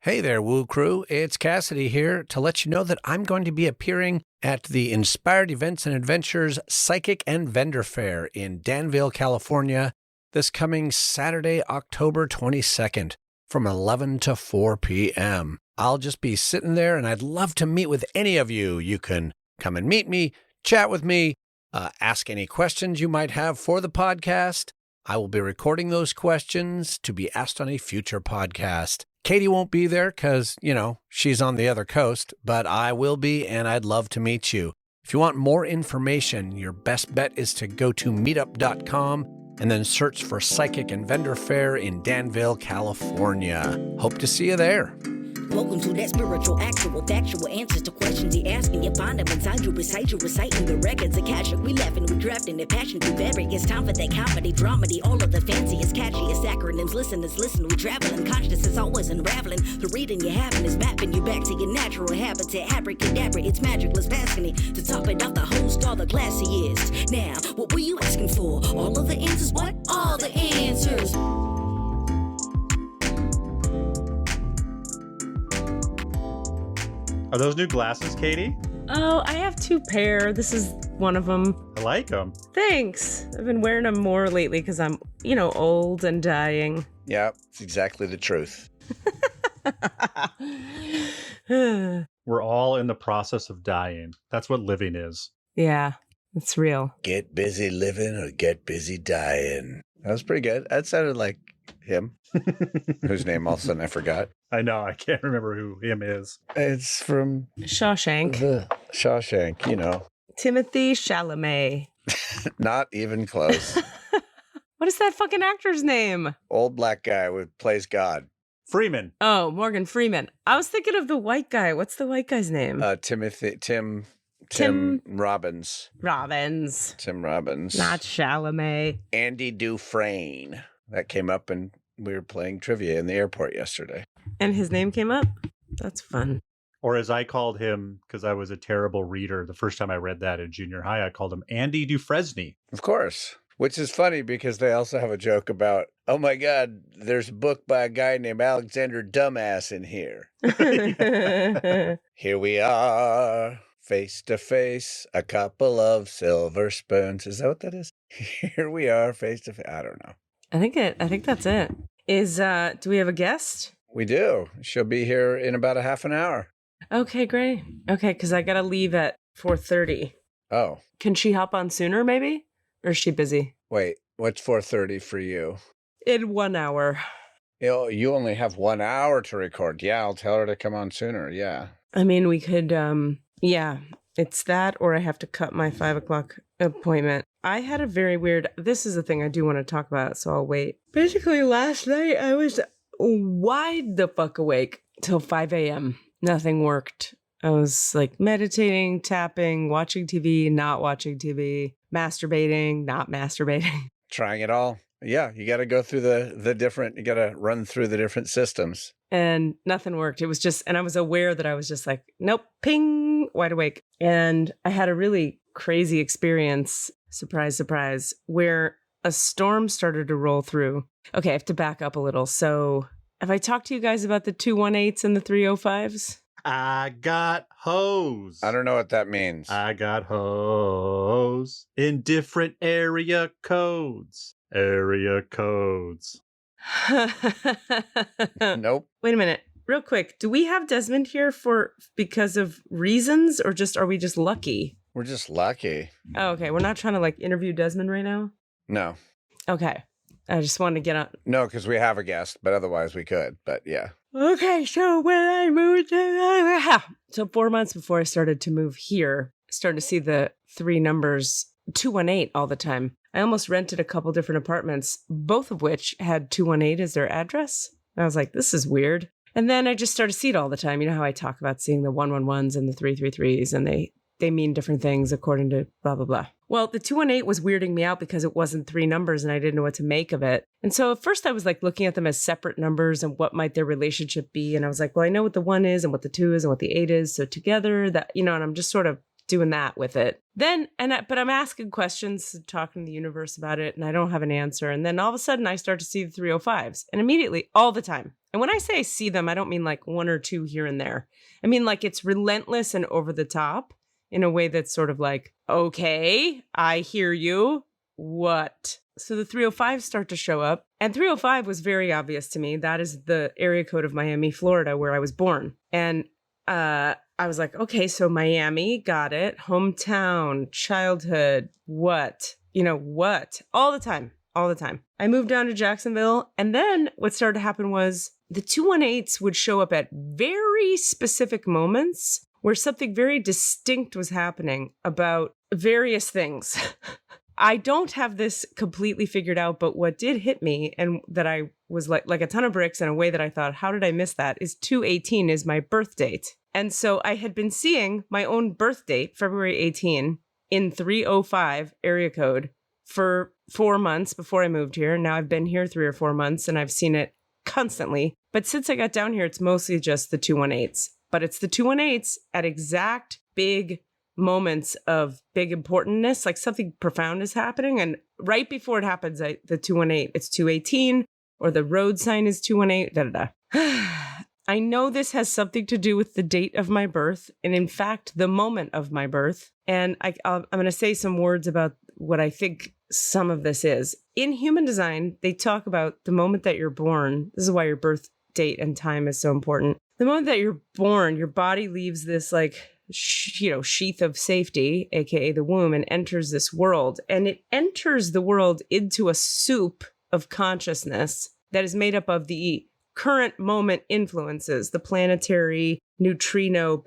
Hey there, Woo Crew. It's Cassidy here to let you know that I'm going to be appearing at the Inspired Events and Adventures Psychic and Vendor Fair in Danville, California, this coming Saturday, October 22nd from 11 to 4 p.m. I'll just be sitting there, and I'd love to meet with any of you. You can come and meet me, chat with me, ask any questions you might have for the podcast. I will be recording those questions to be asked on a future podcast. Katie won't be there because, she's on the other coast, but I will be, and I'd love to meet you. If you want more information, your best bet is to go to meetup.com and then search for Psychic and Vendor Fair in Danville, California. Hope to see you there. Welcome to that spiritual, actual, factual answers to questions you're asking. You find them inside you, recite you, reciting the records of cash. We laughing, we drafting, the passion through various. Time for that comedy, dramedy, all of the fanciest, catchiest acronyms. Listeners, listen, we traveling. Conscious is always unraveling. The reading you're having is mapping you back to your natural habitat. Abracadabra, it's magicless, passionate. To top it off, the host, all the classiest. Now, what were you asking for? All of the answers, what? All the answers. Are those new glasses, Katie? Oh, I have 2 pair. This is one of them. I like them. Thanks. I've been wearing them more lately because I'm, old and dying. Yeah, it's exactly the truth. We're all in the process of dying. That's what living is. Yeah, it's real. Get busy living or get busy dying. That was pretty good. That sounded like him, whose name all of a sudden I forgot. I know. I can't remember who him is. It's from Shawshank. the Shawshank, Timothy Chalamet. Not even close. What is that fucking actor's name? Old black guy who plays God. Freeman. Oh, Morgan Freeman. I was thinking of the white guy. What's the white guy's name? Tim Robbins. Robbins. Tim Robbins. Not Chalamet. Andy Dufresne. That came up and we were playing trivia in the airport yesterday. And his name came up? That's fun. Or as I called him, because I was a terrible reader, the first time I read that in junior high, I called him Andy Dufresne. Of course. Which is funny because they also have a joke about, oh my God, there's a book by a guy named Alexander Dumbass in here. Here we are, face to face, a couple of silver spoons. Is that what that is? Here we are, face to face. I don't know. I think that's it. Do we have a guest? We do. She'll be here in about a half an hour. Okay, great. Okay, because I got to leave at 4:30. Oh. Can she hop on sooner, maybe? Or is she busy? Wait, what's 4:30 for you? In 1 hour. You only have 1 hour to record. Yeah, I'll tell her to come on sooner. Yeah. I mean, we could, it's that, or I have to cut my 5 o'clock appointment. I had a very weird, this is the thing I do want to talk about, so I'll wait. Basically, last night I was wide the fuck awake till 5 a.m. Nothing worked. I was like meditating, tapping, watching TV, not watching TV, masturbating, not masturbating. Trying it all. Yeah, you got to go through you got to run through the different systems. And nothing worked. It was just, and I was aware that I was just like, nope, ping, wide awake. And I had a really crazy experience, surprise, surprise, where a storm started to roll through. Okay, I have to back up a little. So have I talked to you guys about the 218s and the 305s? I got hose. I don't know what that means. I got hose in different area codes. Area codes. Nope. Wait a minute. Real quick. Do we have Desmond here because of reasons, or are we just lucky? We're just lucky. Oh, okay. We're not trying to interview Desmond right now? No. Okay. I just wanted to get on. No, because we have a guest, but otherwise we could. But yeah. Okay, so when I moved so 4 months before I started to move here, I started to see the 3 numbers 218 all the time. I almost rented a couple different apartments, both of which had 218 as their address. And I was like, this is weird. And then I just started to see it all the time. You know how I talk about seeing the 111s and the 333s, and they mean different things according to blah, blah, blah. Well, the 218 was weirding me out because it wasn't 3 numbers and I didn't know what to make of it. And so at first I was looking at them as separate numbers and what might their relationship be. And I was like, well, I know what the 1 is and what the 2 is and what the 8 is. So together that, and I'm just sort of doing that with it. Then, but I'm asking questions, talking to the universe about it, and I don't have an answer. And then all of a sudden I start to see the 305s, and immediately, all the time. And when I say I see them, I don't mean like one or two here and there. I mean like it's relentless and over the top in a way that's sort of like, okay, I hear you. What? So the 305s start to show up. And 305 was very obvious to me. That is the area code of Miami, Florida, where I was born. And I was like, okay, so Miami, got it. Hometown, childhood, what? What? All the time. I moved down to Jacksonville. And then what started to happen was the 218s would show up at very specific moments where something very distinct was happening about various things. I don't have this completely figured out, but what did hit me and that I was like a ton of bricks in a way that I thought, how did I miss that? Is 218 is my birth date. And so I had been seeing my own birth date, February 18, in 305 area code for 4 months before I moved here. Now I've been here 3 or 4 months and I've seen it constantly. But since I got down here, it's mostly just the 218s. But it's the 218s at exact big moments of big importantness, like something profound is happening. And right before it happens, the 218, it's 218, or the road sign is 218, I know this has something to do with the date of my birth, and in fact, the moment of my birth. And I'm going to say some words about what I think some of this is. In human design, they talk about the moment that you're born. This is why your birth date and time is so important. The moment that you're born, your body leaves this sheath of safety, aka the womb, and enters this world. And it enters the world into a soup of consciousness that is made up of the current moment influences, the planetary neutrino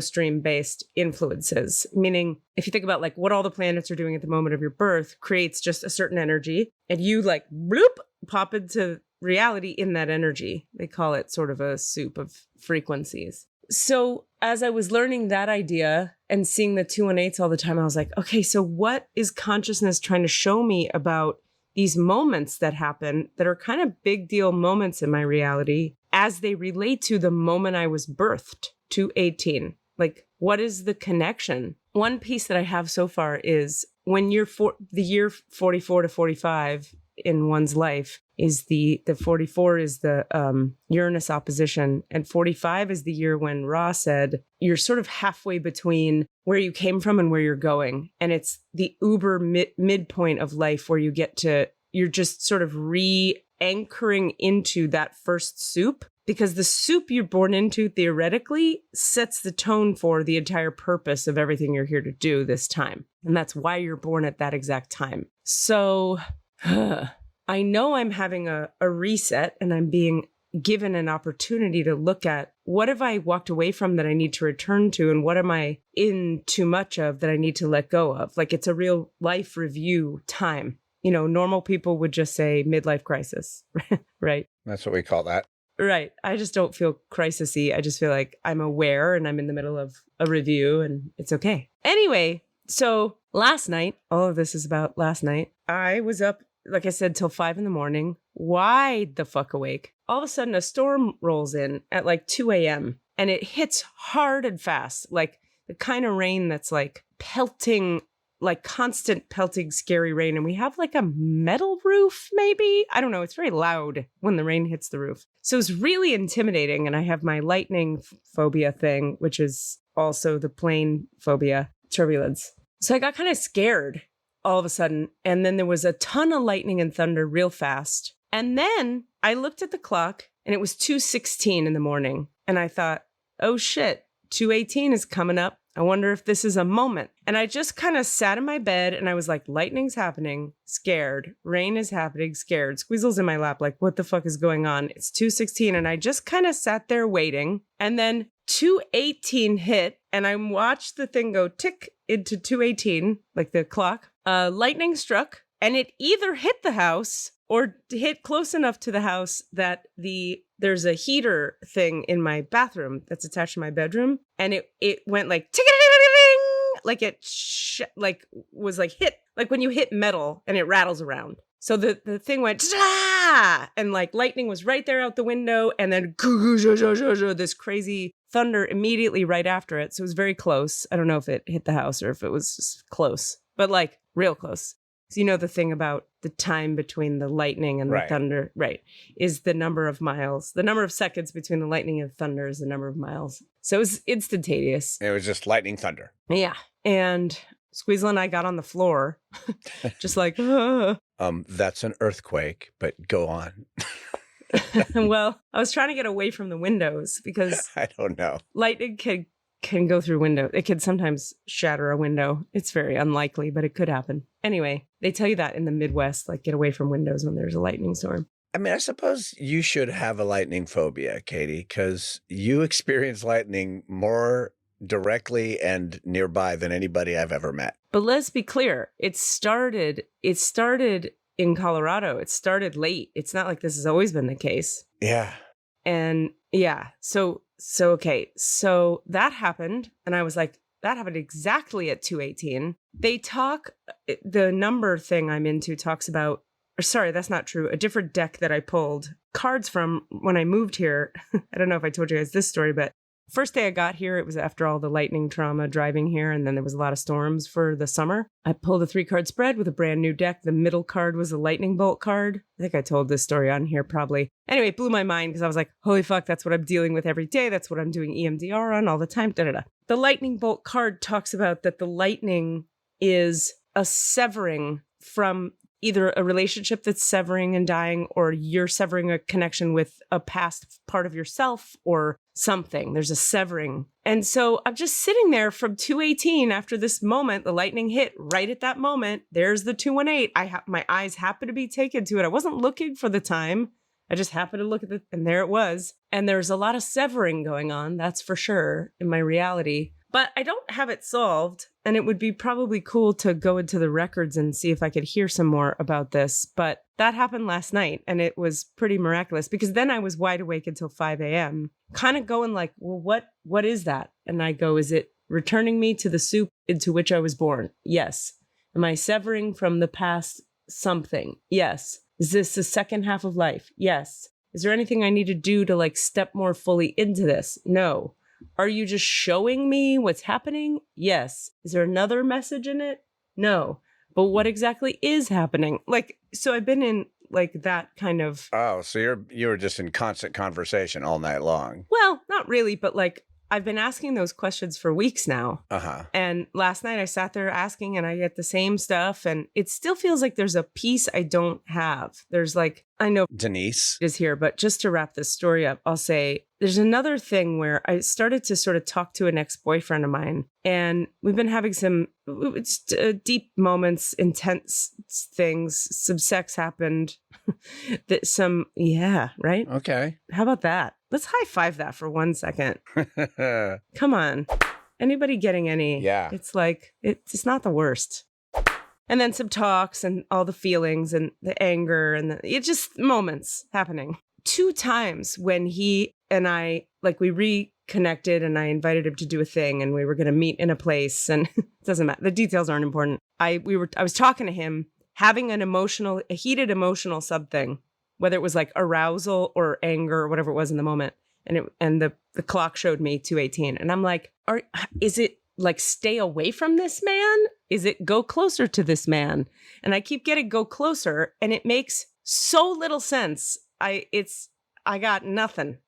stream-based influences. Meaning, if you think about like what all the planets are doing at the moment of your birth, creates just a certain energy, and you like bloop, pop into reality in that energy. They call it sort of a soup of frequencies. So as I was learning that idea and seeing the 218s all the time, I was like, okay, so what is consciousness trying to show me about these moments that happen that are kind of big deal moments in my reality as they relate to the moment I was birthed, 218? Like, what is the connection? One piece that I have so far is when you're the year 44 to 45 in one's life is the 44 is the Uranus opposition, and 45 is the year when Ra said you're sort of halfway between where you came from and where you're going, and it's the uber midpoint of life where you're just sort of re-anchoring into that first soup, because the soup you're born into theoretically sets the tone for the entire purpose of everything you're here to do this time, and that's why you're born at that exact time. So I know I'm having a reset, and I'm being given an opportunity to look at what have I walked away from that I need to return to, and what am I in too much of that I need to let go of. Like, it's a real life review time. Normal people would just say midlife crisis, right? That's what we call that. Right. I just don't feel crisis-y. I just feel like I'm aware and I'm in the middle of a review and it's okay. Anyway, so last night, all of this is about last night. I was up, like I said, till 5 a.m, wide the fuck awake. All of a sudden, a storm rolls in at like 2 a.m. and it hits hard and fast, like the kind of rain that's like pelting, like constant pelting, scary rain. And we have like a metal roof, maybe? I don't know. It's very loud when the rain hits the roof. So it's really intimidating. And I have my lightning phobia thing, which is also the plane phobia, turbulence. So I got kind of scared all of a sudden. And then there was a ton of lightning and thunder real fast. And then I looked at the clock and it was 2:16 in the morning. And I thought, oh shit, 2:18 is coming up. I wonder if this is a moment. And I just kind of sat in my bed and I was like, lightning's happening, scared. Rain is happening, scared. Squeezel's in my lap, like, what the fuck is going on? It's 2:16. And I just kind of sat there waiting. And then 2:18 hit and I watched the thing go tick into 2:18, like the clock. Lightning struck and it either hit the house or hit close enough to the house that there's a heater thing in my bathroom that's attached to my bedroom, and it went like tick-a-ding-a-ding-a-ding, like it was like hit, like when you hit metal and it rattles around. So the thing went, and like lightning was right there out the window, and then this crazy thunder immediately right after it. So it was very close. I don't know if it hit the house or if it was just close, but like real close. So you know the thing about the time between the lightning and the thunder, right, is the number of miles. The number of seconds between the lightning and thunder is the number of miles. So it was instantaneous. It was just lightning thunder. Yeah. And Squeezle and I got on the floor, just like, That's an earthquake, but go on. Well, I was trying to get away from the windows because I don't know. Lightning can go through windows. It can sometimes shatter a window. It's very unlikely, but it could happen. Anyway, they tell you that in the Midwest, like get away from windows when there's a lightning storm. I mean, I suppose you should have a lightning phobia, Katie, because you experience lightning more directly and nearby than anybody I've ever met. But let's be clear. It started in Colorado. It started late. It's not like this has always been the case. Yeah. And yeah, so okay. So that happened. And I was like, that happened exactly at 2:18. They talk, the number thing I'm into talks about, or sorry, that's not true. A different deck that I pulled cards from when I moved here. I don't know if I told you guys this story, but first day I got here, it was after all the lightning trauma driving here, and then there was a lot of storms for the summer. I pulled a 3-card spread with a brand new deck. The middle card was a lightning bolt card. I think I told this story on here probably. Anyway, it blew my mind because I was like, holy fuck, that's what I'm dealing with every day. That's what I'm doing EMDR on all the time. Da-da-da. The lightning bolt card talks about that the lightning is a severing from either a relationship that's severing and dying, or you're severing a connection with a past part of yourself or something. There's a severing. And so I'm just sitting there from 2:18 after this moment, the lightning hit right at that moment. There's the 218. My eyes happened to be taken to it. I wasn't looking for the time. I just happened to look at it, and there it was. And there's a lot of severing going on, that's for sure, in my reality. But I don't have it solved, and it would be probably cool to go into the records and see if I could hear some more about this. But that happened last night, and it was pretty miraculous because then I was wide awake until 5 a.m., kind of going like, well, what is that? And I go, is it returning me to the soup into which I was born? Yes. Am I severing from the past something? Yes. Is this the second half of life? Yes. Is there anything I need to do to like step more fully into this? No. Are you just showing me what's happening? Yes. Is there another message in it? No. But what exactly is happening? Like, so I've been in like that kind of. Oh, so you were just in constant conversation all night long. Well, not really, but like I've been asking those questions for weeks now. Uh-huh. And last night I sat there asking and I get the same stuff. And it still feels like there's a piece I don't have. There's like, I know Denise is here, but just to wrap this story up, I'll say there's another thing where I started to sort of talk to an ex-boyfriend of mine, and we've been having some deep moments, intense things. Some sex happened. Right? Okay. How about that? Let's high five that for 1 second. Come on. Anybody getting any? Yeah. It's like, it's not the worst. And then some talks and all the feelings and the anger and it's just moments happening. 2 times when he and I, like we reconnected and I invited him to do a thing and we were going to meet in a place and it doesn't matter. The details aren't important. I was talking to him, having a heated emotional something, whether it was like arousal or anger or whatever it was in the moment. And the clock showed me 2:18. And I'm like, is it like stay away from this man? Is it go closer to this man? And I keep getting go closer and it makes so little sense. I got nothing.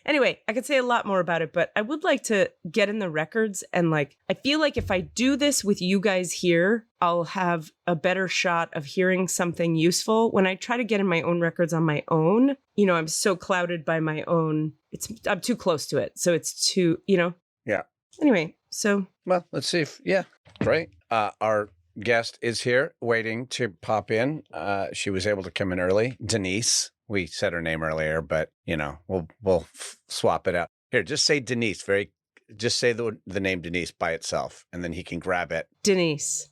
Anyway, I could say a lot more about it, but I would like to get in the records and like, I feel like if I do this with you guys here, I'll have a better shot of hearing something useful. When I try to get in my own records on my own, I'm so clouded by my own, I'm too close to it. So it's too, Yeah. Anyway, so. Well, let's see great. Our guest is here waiting to pop in. She was able to come in early. Denise. We said her name earlier, but we'll swap it out. Here, just say Denise. Just say the name Denise by itself, and then he can grab it. Denise.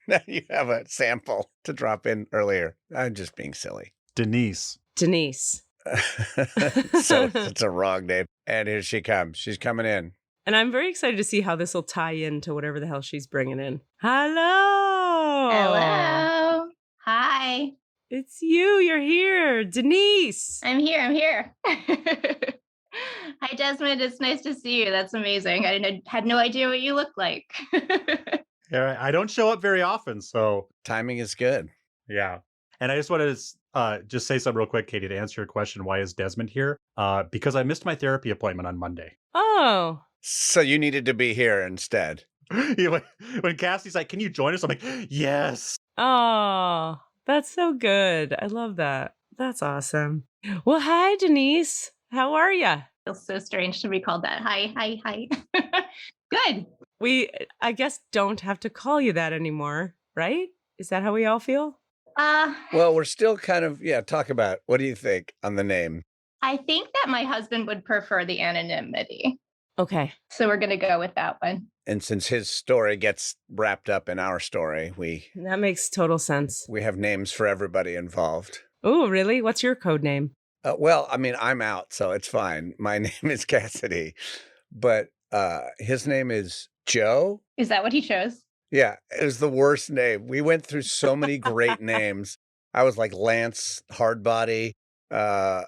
Now you have a sample to drop in earlier. I'm just being silly. Denise. So it's a wrong name. And here she comes. She's coming in. And I'm very excited to see how this will tie into whatever the hell she's bringing in. Hello. Hi. It's you. You're here. Denise. I'm here. Hi, Desmond. It's nice to see you. That's amazing. Had no idea what you look like. Yeah, I don't show up very often, so Timing is good. yeah. And I just wanted to just say something real quick, Katie, to answer your question. Why is Desmond here? Because I missed my therapy appointment on Monday. Oh. So you needed to be here instead. When Cassie's like, "Can you join us?" I'm like, "Yes." Oh, that's so good. I love that. That's awesome. Well, hi, Denise. How are you? Feels so strange to be called that. Hi. Good. We, I guess, don't have to call you that anymore, right? Is that how we all feel? Well, we're still kind of, talk about, what do you think on the name? I think that my husband would prefer the anonymity. Okay. So we're going to go with that one. And since his story gets wrapped up in our story, That makes total sense. we have names for everybody involved. Oh, really? What's your code name? Well, I mean, I'm out, so it's fine. My name is Cassidy, but his name is Joe. Is that what he chose? Yeah, it was the worst name. We went through so many great names. I was like Lance Hardbody. I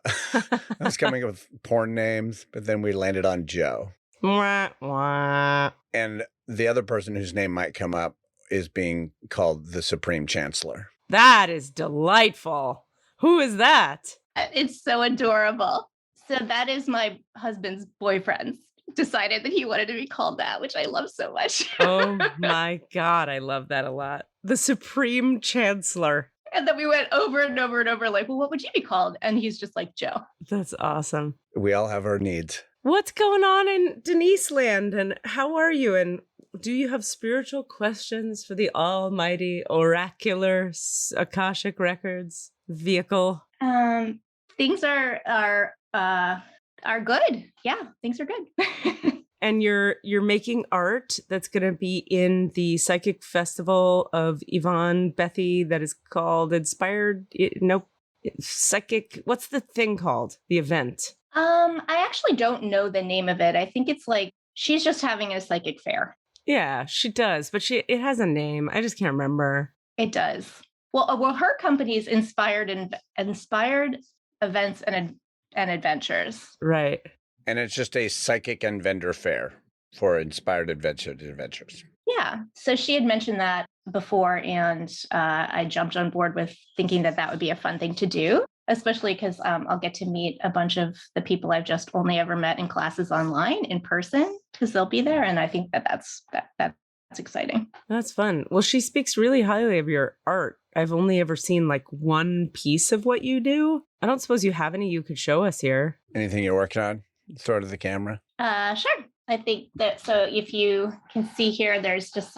was coming up with porn names, but then we landed on Joe. Wah, wah. And the other person whose name might come up is being called the Supreme Chancellor. That is delightful. Who is that? It's so adorable. So that is my husband's boyfriend. Decided that he wanted to be called that, which I love so much. Oh my God, I love that a lot. The Supreme Chancellor. And then we went over and over and over, like, well, what would you be called? And he's just like, Joe. That's awesome. We all have our needs. What's going on in Denise land, and how are you? And do you have spiritual questions for the almighty oracular Akashic Records vehicle? Things are good. Yeah, things are good. And you're making art that's going to be in the Psychic Festival of Yvonne Bethy that is called Psychic. What's the thing called? The event. I actually don't know the name of it. I think it's like she's just having a psychic fair. Yeah, she does, but it has a name. I just can't remember. It does. Well, her company's inspired events and adventures. Right. And it's just a psychic and vendor fair for inspired adventures. Yeah. So she had mentioned that before, and I jumped on board with thinking that would be a fun thing to do, especially because I'll get to meet a bunch of the people I've just only ever met in classes online in person, because they'll be there. And I think that's exciting. That's fun. Well, she speaks really highly of your art. I've only ever seen like one piece of what you do. I don't suppose you have any you could show us here. Anything you're working on? Throw to the camera. Sure. I think that, so if you can see here, there's just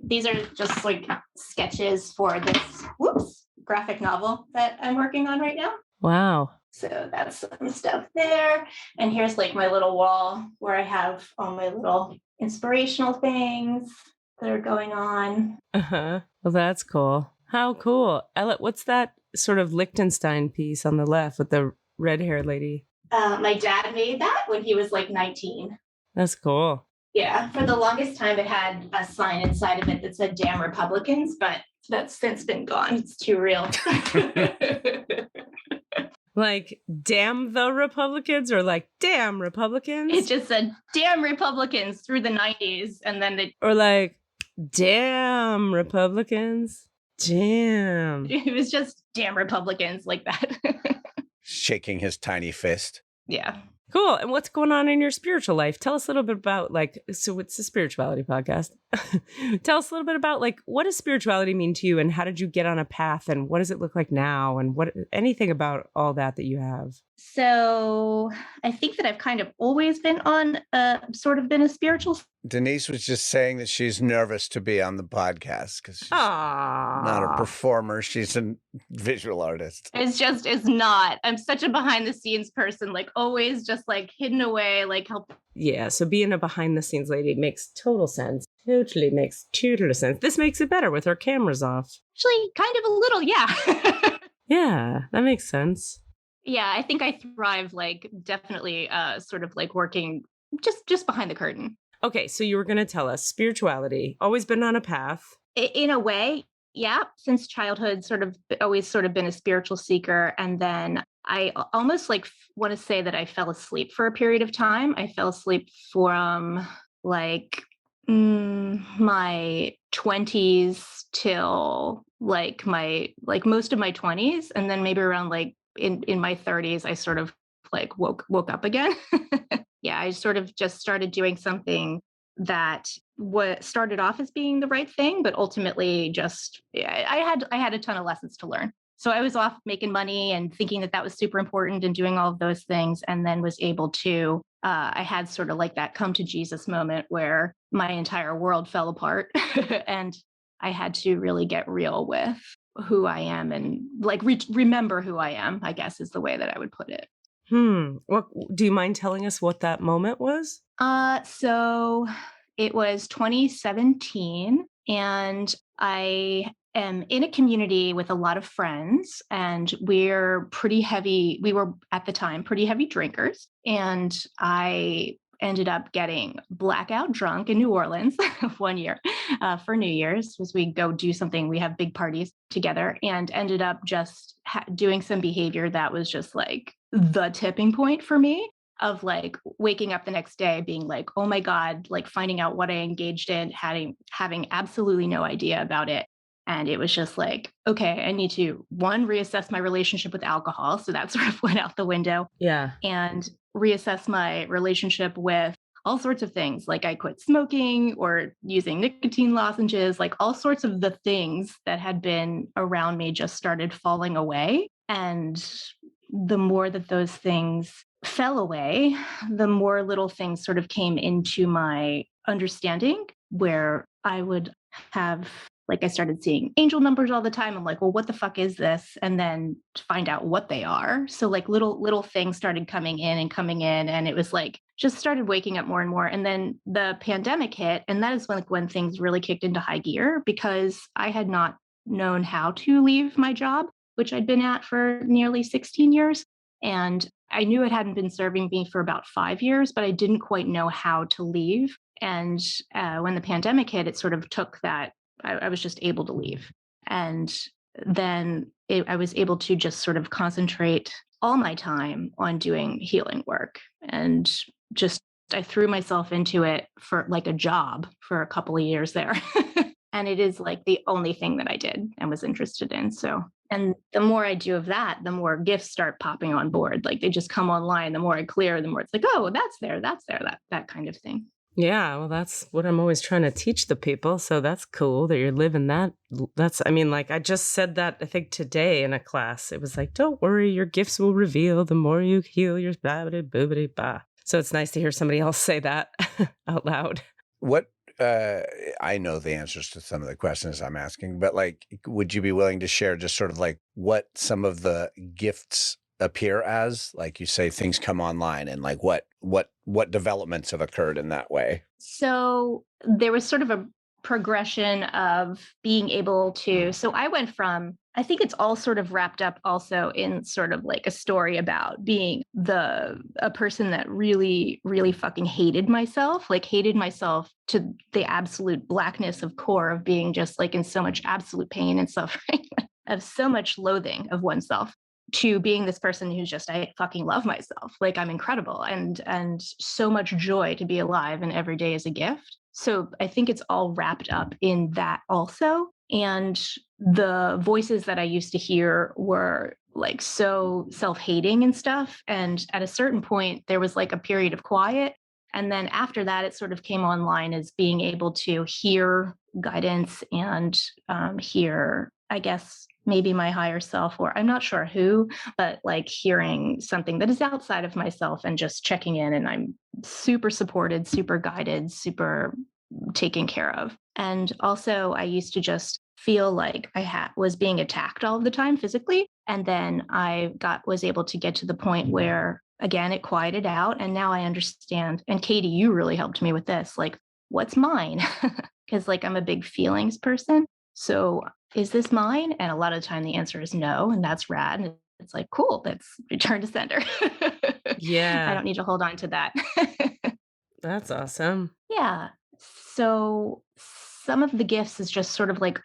these are just like sketches for this graphic novel that I'm working on right now. Wow. So that's some stuff there. And here's like my little wall where I have all my little inspirational things that are going on. Uh-huh. Well, that's cool. How cool. Ella, what's that sort of Liechtenstein piece on the left with the red-haired lady? My dad made that when he was like 19. That's cool. Yeah, for the longest time it had a sign inside of it that said "Damn Republicans," but that's since been gone. It's too real. Like, damn the Republicans, or like, damn Republicans? It just said "Damn Republicans" through the 90s, and then or like, damn Republicans. Damn. It was just "Damn Republicans" like that. Shaking his tiny fist. Yeah. Cool. And what's going on in your spiritual life? Tell us a little bit about, like, so it's a spirituality podcast. Tell us a little bit about, like, what does spirituality mean to you, and how did you get on a path, and what does it look like now, and anything about all that you have? So I think that I've kind of always been on been a spiritual. Denise was just saying that she's nervous to be on the podcast because she's not a performer. She's a visual artist. It's not. I'm such a behind the scenes person, like always just like hidden away, like help. Yeah. So being a behind the scenes lady makes total sense. Totally makes total sense. This makes it better with our cameras off. Actually, kind of a little. Yeah. Yeah, that makes sense. Yeah, I think I thrive, like, definitely sort of like working just behind the curtain. Okay, so you were going to tell us spirituality, always been on a path. In a way, Yeah, since childhood, sort of always sort of been a spiritual seeker. And then I almost like want to say that I fell asleep for a period of time. I fell asleep from like my 20s till like most of my 20s. And then maybe around like in my 30s, I sort of like woke up again. Yeah, I sort of just started doing something that what started off as being the right thing, but ultimately just I had a ton of lessons to learn. So I was off making money and thinking that that was super important and doing all of those things, and then was able to. I had sort of like that come to Jesus moment where my entire world fell apart, and I had to really get real with who I am and like remember who I am. I guess is the way that I would put it. What do you mind telling us what that moment was? So it was 2017, and I am in a community with a lot of friends, and we're pretty heavy. We were at the time pretty heavy drinkers, and I ended up getting blackout drunk in New Orleans one year for New Year's as we go do something. We have big parties together, and ended up just doing some behavior that was just like the tipping point for me of like waking up the next day being like, oh my God, like finding out what I engaged in, having absolutely no idea about it. And it was just like, okay, I need to reassess my relationship with alcohol. So that sort of went out the window. Yeah. And reassess my relationship with all sorts of things. Like I quit smoking or using nicotine lozenges, like all sorts of the things that had been around me just started falling away. And the more that those things fell away, the more little things sort of came into my understanding where I would have, like, I started seeing angel numbers all the time. I'm like, well, what the fuck is this? And then to find out what they are. So like little things started coming in, and it was like just started waking up more and more. And then the pandemic hit, and that is when things really kicked into high gear because I had not known how to leave my job, which I'd been at for nearly 16 years. And I knew it hadn't been serving me for about 5 years, but I didn't quite know how to leave. And when the pandemic hit, it sort of took that. I was just able to leave. And then I was able to just sort of concentrate all my time on doing healing work. And just I threw myself into it for like a job for a couple of years there. And it is like the only thing that I did and was interested in. So, and the more I do of that, the more gifts start popping on board. Like they just come online. The more I clear, the more it's like, oh, that's there, that kind of thing. Yeah, well, that's what I'm always trying to teach the people. So that's cool that you're living that. I mean, like I just said that, I think today in a class, it was like, don't worry, your gifts will reveal the more you heal your babbity boobity ba. So it's nice to hear somebody else say that out loud. What, I know the answers to some of the questions I'm asking, but like, would you be willing to share just sort of like what some of the gifts appear as? Like you say, things come online, and like what developments have occurred in that way? So there was sort of a progression of being able to, so I went from, I think it's all sort of wrapped up also in sort of like a story about being a person that really, really fucking hated myself to the absolute blackness of core of being just like in so much absolute pain and suffering of so much loathing of oneself, to being this person who's just, I fucking love myself. Like I'm incredible and so much joy to be alive, and every day is a gift. So I think it's all wrapped up in that also. And the voices that I used to hear were like so self-hating and stuff. And at a certain point, there was like a period of quiet. And then after that, it sort of came online as being able to hear guidance and hear, I guess, maybe my higher self, or I'm not sure who, but like hearing something that is outside of myself and just checking in. And I'm super supported, super guided, super taken care of. And also I used to just feel like I was being attacked all the time physically. And then I was able to get to the point where, again, it quieted out. And now I understand. And Katie, you really helped me with this. Like, what's mine? Because like I'm a big feelings person. So is this mine? And a lot of the time the answer is no. And that's rad. And it's like, cool, let's return to sender. Yeah. I don't need to hold on to that. That's awesome. Yeah. So some of the gifts is just sort of like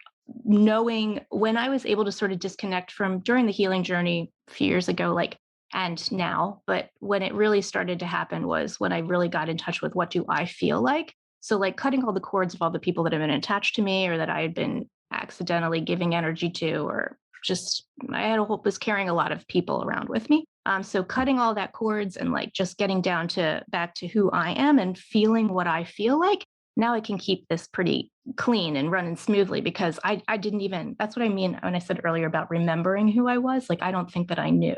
knowing when I was able to sort of disconnect from during the healing journey a few years ago, like, and now, but when it really started to happen was when I really got in touch with what do I feel like. So like cutting all the cords of all the people that have been attached to me or that I had been accidentally giving energy to, or just I had a whole was carrying a lot of people around with me. So cutting all that cords and like just getting down to back to who I am and feeling what I feel like. Now I can keep this pretty clean and running smoothly because I didn't even, that's what I mean when I said earlier about remembering who I was. Like, I don't think that I knew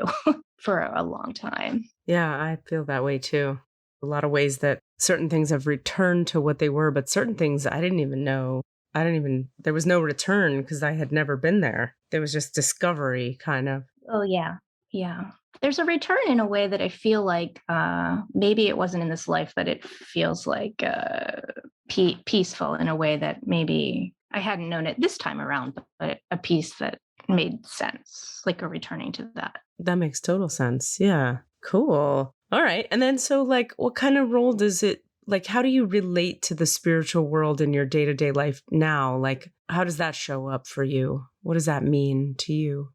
for a long time. Yeah, I feel that way too. A lot of ways that certain things have returned to what they were, but certain things I didn't even know. There was no return because I had never been there. There was just discovery kind of. Oh, yeah. Yeah. There's a return in a way that I feel like maybe it wasn't in this life, but it feels like peaceful in a way that maybe I hadn't known it this time around, but a peace that made sense, like a returning to that. That makes total sense. Yeah. Cool. All right. And then so like what kind of role does it, like how do you relate to the spiritual world in your day-to-day life now? Like how does that show up for you? What does that mean to you?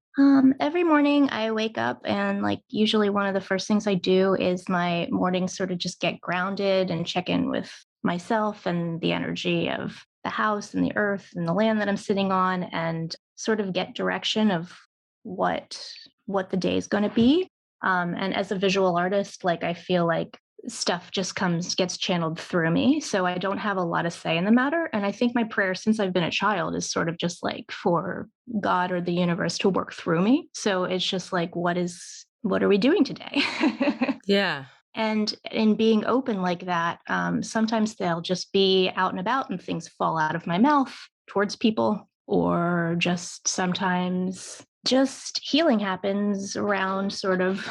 Every morning I wake up and like usually one of the first things I do is my mornings sort of just get grounded and check in with myself and the energy of the house and the earth and the land that I'm sitting on and sort of get direction of what the day is going to be. And as a visual artist, like I feel like stuff just gets channeled through me. So I don't have a lot of say in the matter. And I think my prayer since I've been a child is sort of just like for God or the universe to work through me. So it's just like, what are we doing today? Yeah. And in being open like that, sometimes they'll just be out and about and things fall out of my mouth towards people, or just sometimes just healing happens around sort of,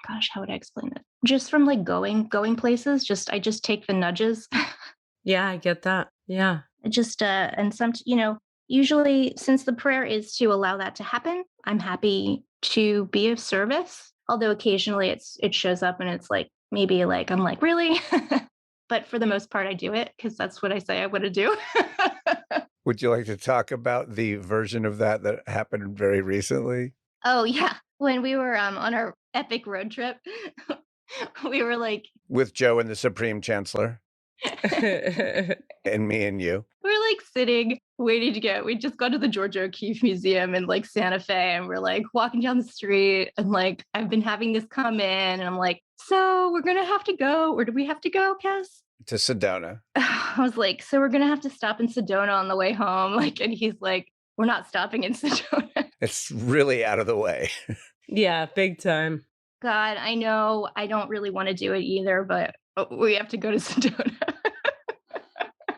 gosh, how would I explain it? Just from like going places, I just take the nudges. Yeah, I get that. Yeah. And usually since the prayer is to allow that to happen, I'm happy to be of service. Although occasionally it shows up and it's like, maybe like, I'm like, really? But for the most part, I do it because that's what I say I want to do. Would you like to talk about the version of that happened very recently? Oh, yeah. When we were on our epic road trip, we were like... With Joe and the Supreme Chancellor. And me and you. We're like sitting, waiting to we just got to the Georgia O'Keeffe Museum in like Santa Fe, and we're like walking down the street, and like I've been having this come in, and I'm like, so we're gonna have to go. Where do we have to go, Cass? To Sedona. I was like, so we're gonna have to stop in Sedona on the way home. Like, and he's like, we're not stopping in Sedona. It's really out of the way. Yeah, big time. God, I know I don't really want to do it either, but we have to go to Sedona.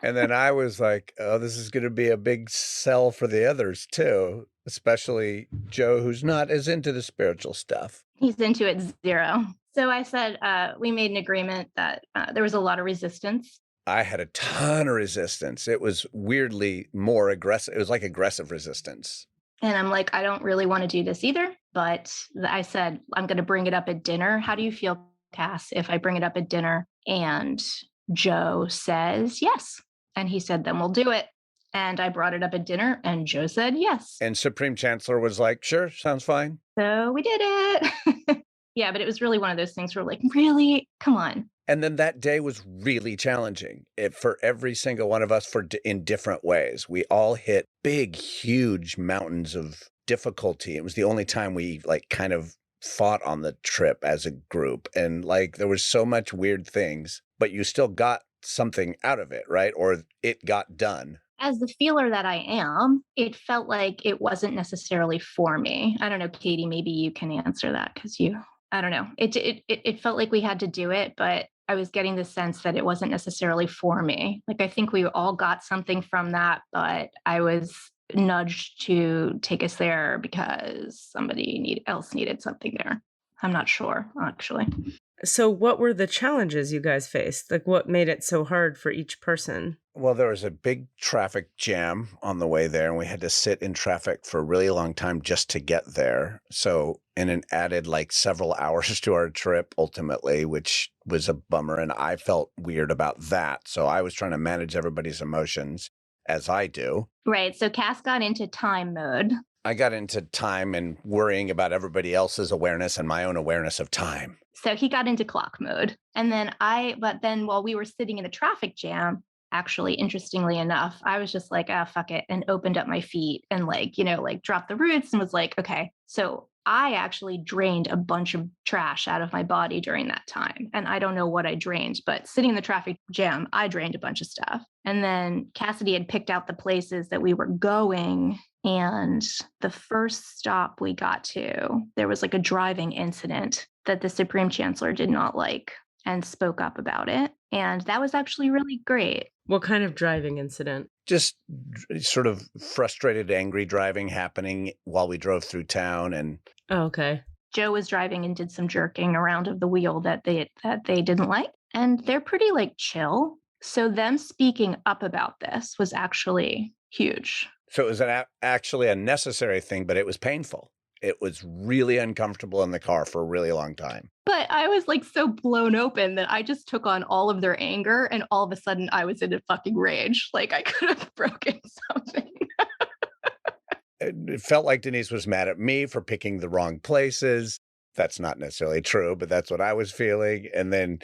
And then I was like, oh, this is going to be a big sell for the others too, especially Joe, who's not as into the spiritual stuff. He's into it zero. So I said, we made an agreement that there was a lot of resistance. I had a ton of resistance. It was weirdly more aggressive. It was like aggressive resistance. And I'm like, I don't really want to do this either. But I said, I'm going to bring it up at dinner. How do you feel, Cass, if I bring it up at dinner and Joe says yes? And he said, then we'll do it. And I brought it up at dinner and Joe said yes. And Supreme Chancellor was like, sure, sounds fine. So we did it. Yeah, but it was really one of those things where like, really? Come on. And then that day was really challenging for every single one of us in different ways. We all hit big, huge mountains of difficulty. It was the only time we like kind of fought on the trip as a group. And like there was so much weird things, but you still got something out of it, right? Or it got done. As the feeler that I am, it felt like it wasn't necessarily for me. I don't know, Katie, maybe you can answer that because I don't know. It felt like we had to do it, but I was getting the sense that it wasn't necessarily for me. Like, I think we all got something from that, but I was nudged to take us there because somebody else needed something there. I'm not sure, actually. So what were the challenges you guys faced? Like, what made it so hard for each person? Well, there was a big traffic jam on the way there, and we had to sit in traffic for a really long time just to get there. So, and it added like several hours to our trip ultimately, which was a bummer. And I felt weird about that. So I was trying to manage everybody's emotions. as I do. Right. So Cass got into time mode. I got into time and worrying about everybody else's awareness and my own awareness of time. So he got into clock mode. And then but then while we were sitting in the traffic jam, actually, interestingly enough, I was just like, fuck it, and opened up my feet and dropped the roots and was like, okay. So I actually drained a bunch of trash out of my body during that time. And I don't know what I drained, but sitting in the traffic jam, I drained a bunch of stuff. And then Cassidy had picked out the places that we were going. And the first stop we got to, there was like a driving incident that the Supreme Chancellor did not like and spoke up about it. And that was actually really great. What kind of driving incident? Just sort of frustrated, angry driving happening while we drove through town. And Oh, okay. Joe was driving and did some jerking around of the wheel that they didn't like. And they're pretty like chill. So them speaking up about this was actually huge. So it was actually a necessary thing, but it was painful. It was really uncomfortable in the car for a really long time. But I was like so blown open that I just took on all of their anger, and all of a sudden I was in a fucking rage. Like I could have broken something. It felt like Denise was mad at me for picking the wrong places. That's not necessarily true, but that's what I was feeling. And then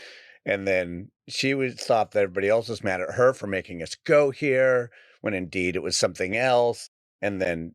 she thought that everybody else was mad at her for making us go here, when indeed it was something else. And then,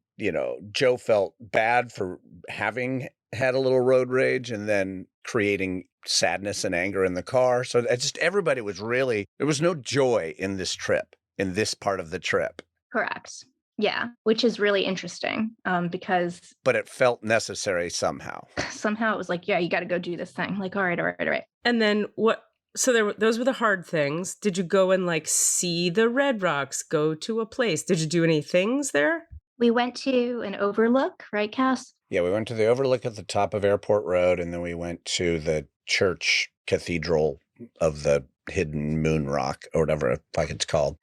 Joe felt bad for having had a little road rage and then creating sadness and anger in the car. So everybody was there was no joy in this trip, in this part of the trip. Correct. Yeah, which is really interesting because... But it felt necessary somehow. Somehow it was like, yeah, you got to go do this thing. Like, all right. And then what? So those were the hard things. Did you go and see the Red Rocks, go to a place? Did you do any things there? We went to an overlook, right, Cass? Yeah, we went to the overlook at the top of Airport Road, and then we went to the church cathedral of the Hidden Moon Rock, or whatever it's called.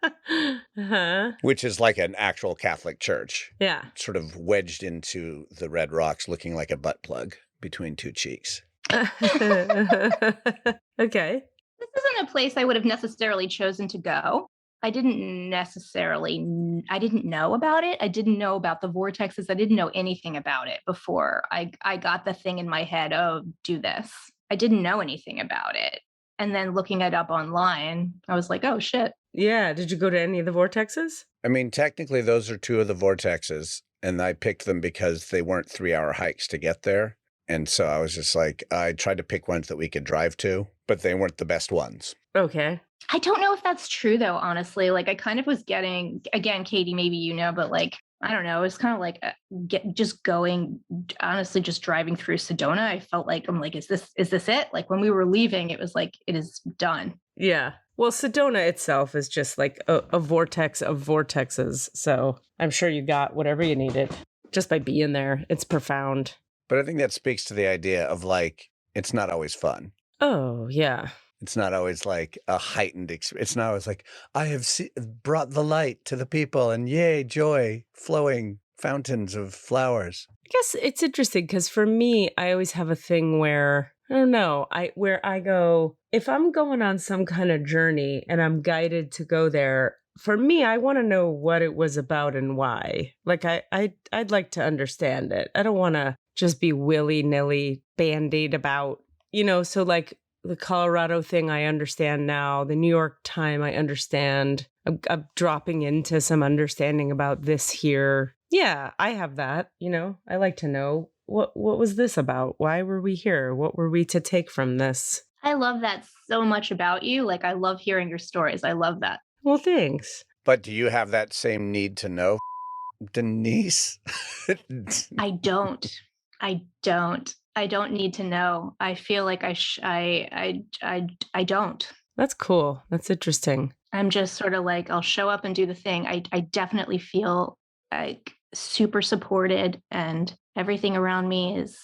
Uh-huh. Which is like an actual Catholic church. Yeah. Sort of wedged into the Red Rocks, looking like a butt plug between two cheeks. Okay. This isn't a place I would have necessarily chosen to go. I didn't know about it. I didn't know about the vortexes. I didn't know anything about it before I got the thing in my head, oh, do this. I didn't know anything about it. And then looking it up online, I was like, oh, shit. Yeah. Did you go to any of the vortexes? I mean, technically, those are two of the vortexes, and I picked them because they weren't 3-hour hikes to get there. And so I was just like, I tried to pick ones that we could drive to, but they weren't the best ones. Okay. I don't know if that's true, though, honestly. Like, I kind of was getting, again, Katie, maybe but I don't know. It was kind of like just going, honestly, just driving through Sedona. I felt like, I'm like, is this it? Like when we were leaving, it was like, it is done. Yeah. Well, Sedona itself is just like a vortex of vortexes. So I'm sure you got whatever you needed just by being there. It's profound. But I think that speaks to the idea of it's not always fun. Oh, yeah. It's not always like a heightened experience. It's not always like, I have brought the light to the people and yay, joy, flowing fountains of flowers. I guess it's interesting because for me, I always have a thing where, I don't know, where I go, if I'm going on some kind of journey and I'm guided to go there, for me, I want to know what it was about and why. Like, I'd like to understand it. I don't want to just be willy-nilly bandied about, so like, the Colorado thing, I understand now. The New York time, I understand. I'm dropping into some understanding about this here. Yeah, I have that. I like to know what was this about? Why were we here? What were we to take from this? I love that so much about you. Like, I love hearing your stories. I love that. Well, thanks. But do you have that same need to know, Denise? I don't. I don't need to know. I feel like I don't. That's cool. That's interesting. I'm just sort of like, I'll show up and do the thing. I definitely feel like super supported, and everything around me is,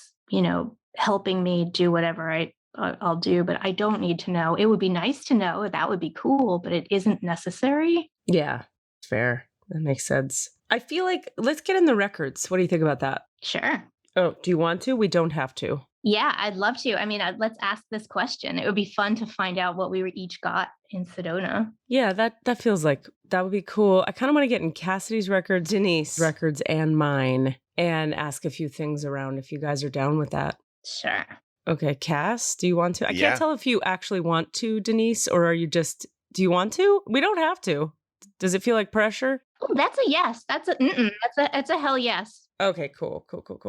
helping me do whatever I'll do, but I don't need to know. It would be nice to know. That would be cool, but it isn't necessary. Yeah, fair. That makes sense. I feel like, let's get in the records. What do you think about that? Sure. Oh, do you want to? We don't have to. Yeah, I'd love to. I mean, let's ask this question. It would be fun to find out what we were each got in Sedona. Yeah, that feels like that would be cool. I kind of want to get in Cassidy's records, Denise records, and mine, and ask a few things around if you guys are down with that. Sure. Okay, Cass, do you want to? I Yeah. can't tell if you actually want to, Denise, or are you just, do you want to? We don't have to. Does it feel like pressure? Oh, that's a yes. That's a hell yes. Okay, cool.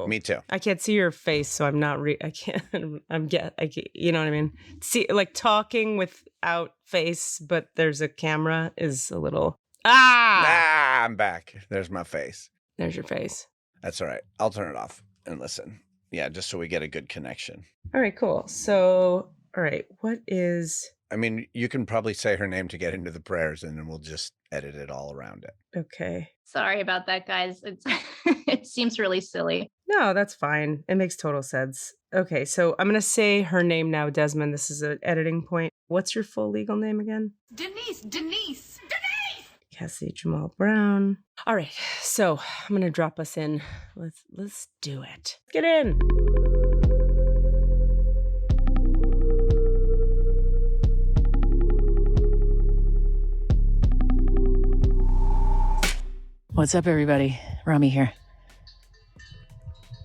Me too. I can't see your face, so I'm not. I can't. You know what I mean? See, like talking without face, but there's a camera is a little. I'm back. There's my face. There's your face. That's all right. I'll turn it off and listen. Yeah, just so we get a good connection. All right, cool. So, all right, what is? I mean, you can probably say her name to get into the prayers, and then we'll just edit it all around it. Okay. Sorry about that, guys. It seems really silly. No, that's fine. It makes total sense. Okay, so I'm going to say her name now, Desmond. This is an editing point. What's your full legal name again? Denise! Cassidy Jamal Brown. All right, so I'm going to drop us in. Let's do it. Get in. What's up, everybody? Rami here.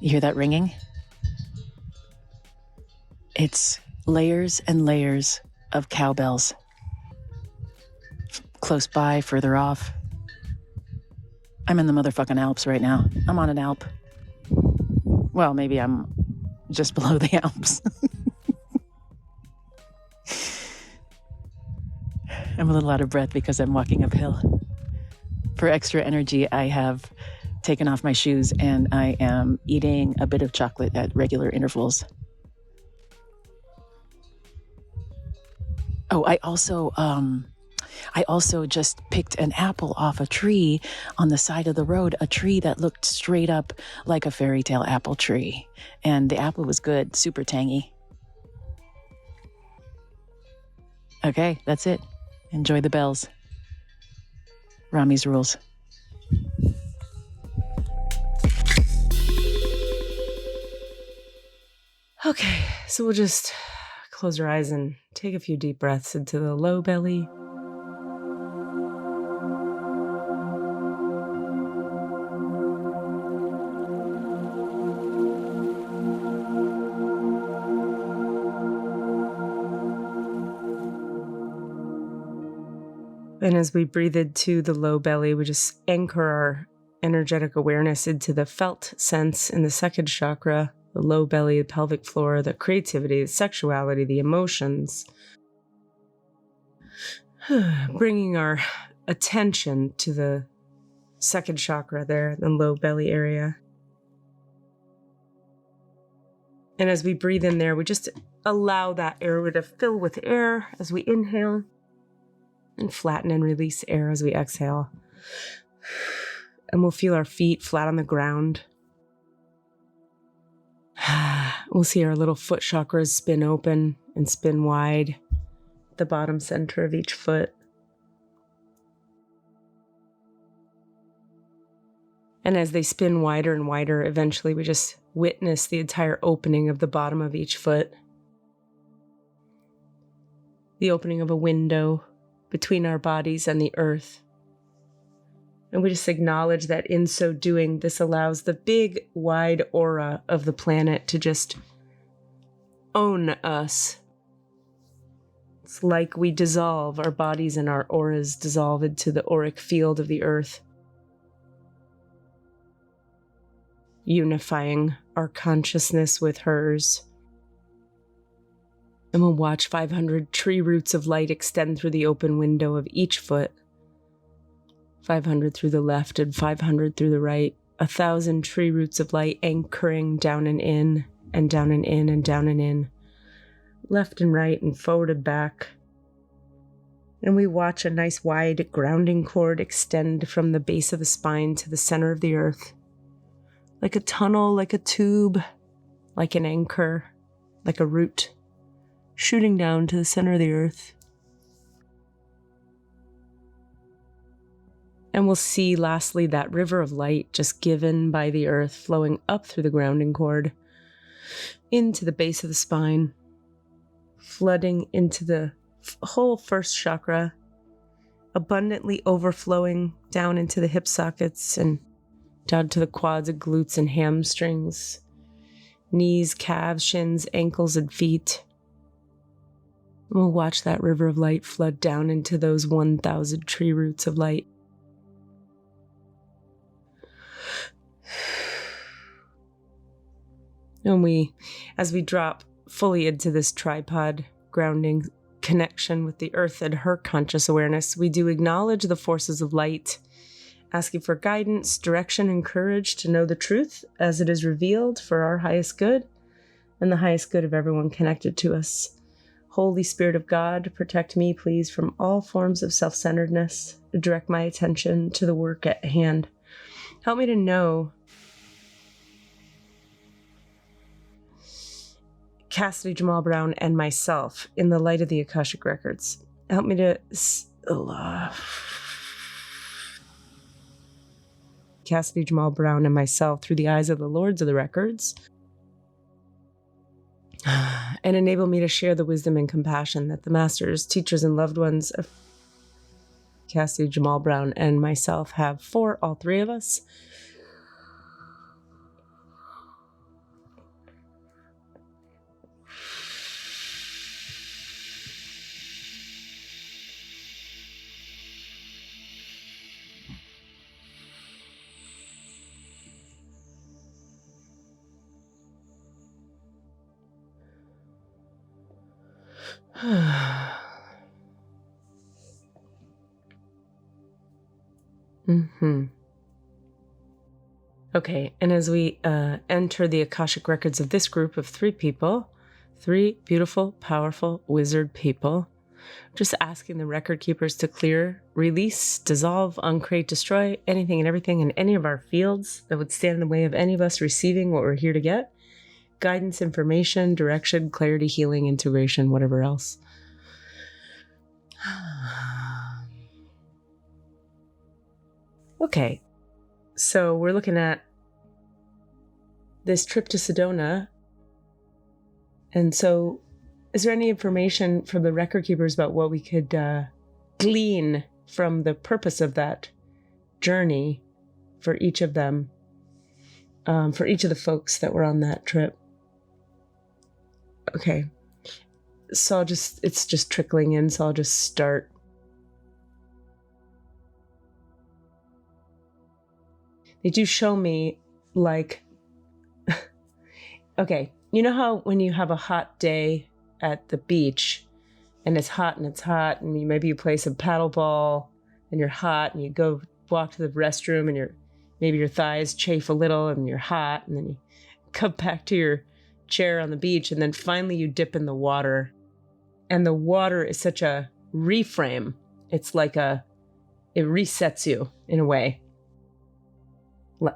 You hear that ringing? It's layers and layers of cowbells. Close by, further off. I'm in the motherfucking Alps right now. I'm on an Alp. Well, maybe I'm just below the Alps. I'm a little out of breath because I'm walking uphill. For extra energy, I have taken off my shoes and I am eating a bit of chocolate at regular intervals. Oh, I also just picked an apple off a tree on the side of the road, a tree that looked straight up like a fairy tale apple tree. And the apple was good, super tangy. Okay, that's it. Enjoy the bells. Rami's rules. Okay, so we'll just close our eyes and take a few deep breaths into the low belly. And as we breathe into the low belly, we just anchor our energetic awareness into the felt sense in the second chakra, the low belly, the pelvic floor, the creativity, the sexuality, the emotions. Bringing our attention to the second chakra there, the low belly area. And as we breathe in there, we just allow that area to fill with air as we inhale. And flatten and release air as we exhale. And we'll feel our feet flat on the ground. We'll see our little foot chakras spin open and spin wide at the bottom center of each foot. And as they spin wider and wider, eventually we just witness the entire opening of the bottom of each foot. The opening of a window between our bodies and the earth. And we just acknowledge that in so doing, this allows the big, wide aura of the planet to just own us. It's like we dissolve, our bodies and our auras dissolve into the auric field of the earth, unifying our consciousness with hers. And we'll watch 500 tree roots of light extend through the open window of each foot. 500 through the left and 500 through the right. 1,000 tree roots of light anchoring down and in, and down and in, and down and in. Left and right and forward and back. And we watch a nice wide grounding cord extend from the base of the spine to the center of the earth. Like a tunnel, like a tube, like an anchor, like a root. Shooting down to the center of the earth. And we'll see, lastly, that river of light just given by the earth flowing up through the grounding cord into the base of the spine, flooding into the whole first chakra, abundantly overflowing down into the hip sockets and down to the quads and glutes and hamstrings, knees, calves, shins, ankles, and feet. We'll watch that river of light flood down into those 1,000 tree roots of light. And as we drop fully into this tripod grounding connection with the earth and her conscious awareness, we do acknowledge the forces of light, asking for guidance, direction, and courage to know the truth as it is revealed for our highest good and the highest good of everyone connected to us. Holy Spirit of God, protect me, please, from all forms of self-centeredness. Direct my attention to the work at hand. Help me to know Cassidy Jamal Brown and myself in the light of the Akashic Records. Help me to Cassidy Jamal Brown and myself through the eyes of the Lords of the Records, and enable me to share the wisdom and compassion that the masters, teachers, and loved ones of Cassidy Jamal Brown and myself have for all three of us. Okay, and as we enter the Akashic Records of this group of three people, three beautiful, powerful wizard people, just asking the record keepers to clear, release, dissolve, uncreate, destroy anything and everything in any of our fields that would stand in the way of any of us receiving what we're here to get. Guidance, information, direction, clarity, healing, integration, whatever else. Okay, so we're looking at this trip to Sedona. And so, is there any information from the record keepers about what we could glean from the purpose of that journey for each of them, for each of the folks that were on that trip? Okay, so it's just trickling in, so I'll just start. They do show me, like, okay, you know how when you have a hot day at the beach and it's hot and maybe you play some paddleball and you're hot and you go walk to the restroom and maybe your thighs chafe a little and you're hot, and then you come back to your chair on the beach, and then finally you dip in the water, and the water is such a reframe. It's like it resets you in a way.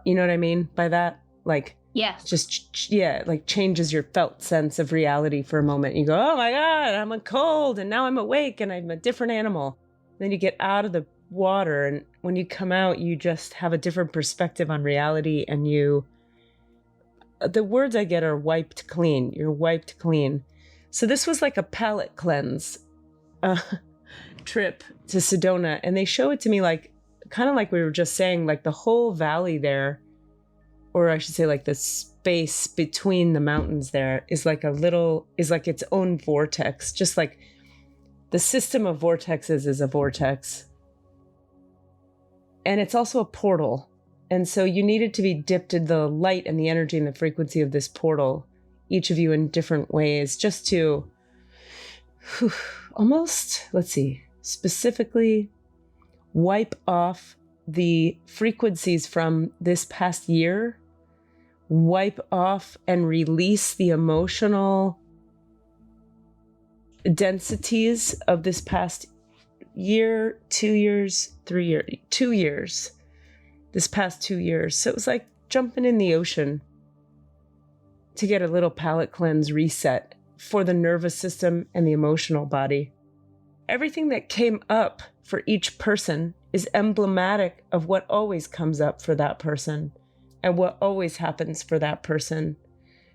You know what I mean by that? Like, yes. Just, yeah, like changes your felt sense of reality for a moment. You go, oh my God, I'm cold, and now I'm awake, and I'm a different animal. Then you get out of the water, and when you come out, you just have a different perspective on reality, and the words I get are wiped clean. You're wiped clean. So this was like a palate cleanse trip to Sedona, and they show it to me like, kind of like we were just saying, like the whole valley there, or I should say like the space between the mountains there is like its own vortex, just like the system of vortexes is a vortex. And it's also a portal. And so you needed to be dipped in the light and the energy and the frequency of this portal, each of you in different ways, just to almost, specifically wipe off the frequencies from this past year, wipe off and release the emotional densities of this past year, 2 years, 3 years, 2 years, this past 2 years. So it was like jumping in the ocean to get a little palate cleanse reset for the nervous system and the emotional body. Everything that came up for each person is emblematic of what always comes up for that person and what always happens for that person.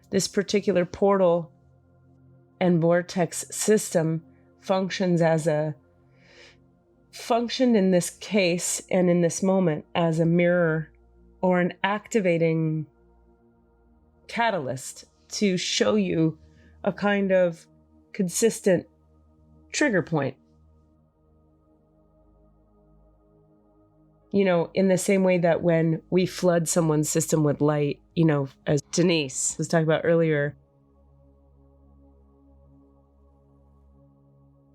This particular portal and vortex system functioned in this case and in this moment as a mirror or an activating catalyst to show you a kind of consistent trigger point. You know, in the same way that when we flood someone's system with light, you know, as Denise was talking about earlier,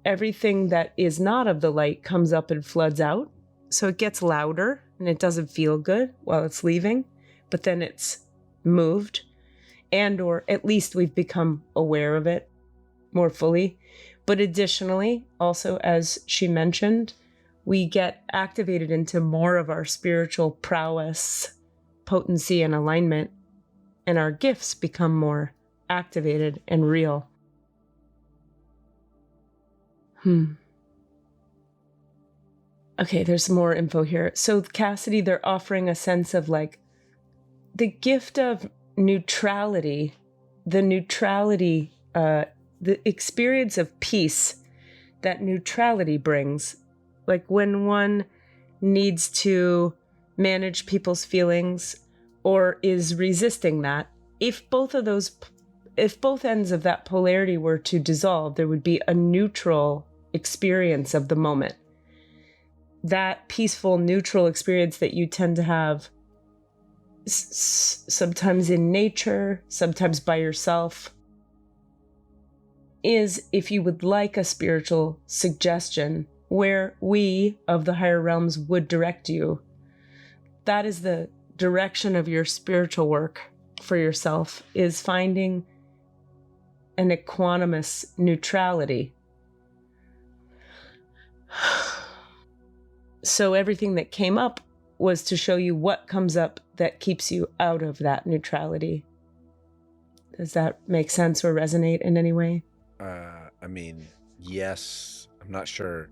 everything that is not of the light comes up and floods out. So it gets louder and it doesn't feel good while it's leaving, but then it's moved, and or at least we've become aware of it more fully. But additionally, also, as she mentioned, we get activated into more of our spiritual prowess, potency, and alignment, and our gifts become more activated and real. Okay, there's more info here. So Cassidy, they're offering a sense of like the gift of neutrality, the experience of peace that neutrality brings. Like when one needs to manage people's feelings or is resisting that, if both ends of that polarity were to dissolve, there would be a neutral experience of the moment. That peaceful, neutral experience that you tend to have sometimes in nature, sometimes by yourself, is, if you would like a spiritual suggestion, where we of the higher realms would direct you. That is the direction of your spiritual work for yourself, is finding an equanimous neutrality. So everything that came up was to show you what comes up that keeps you out of that neutrality. Does that make sense or resonate in any way? I mean, yes. I'm not sure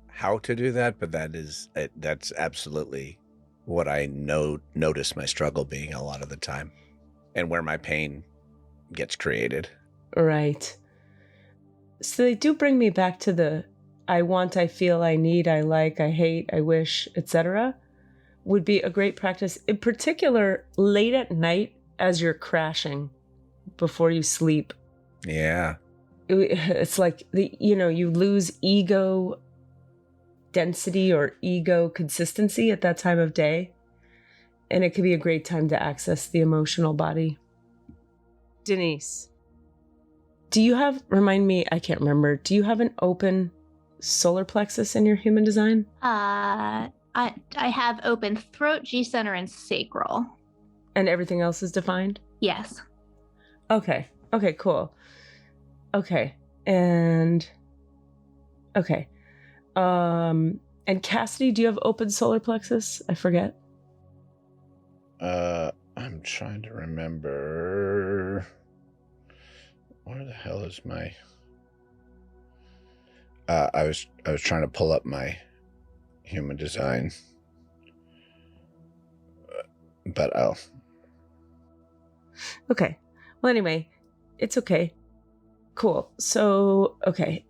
how to do that, but that's absolutely what I notice my struggle being a lot of the time, and where my pain gets created. Right. So they do bring me back to the I want, I feel, I need, I like, I hate, I wish, etc. would be a great practice, in particular late at night as you're crashing before you sleep. Yeah. It's like, you lose ego density or ego consistency at that time of day. And it could be a great time to access the emotional body. Denise, remind me, I can't remember, do you have an open solar plexus in your human design? I have open throat, G-center, and sacral. And everything else is defined? Yes. Okay, cool. Okay, and Cassidy, do you have open solar plexus? I forget. I'm trying to remember. Where the hell is my? I was trying to pull up my human design, but Okay. Well, anyway, it's okay. Cool. So, okay.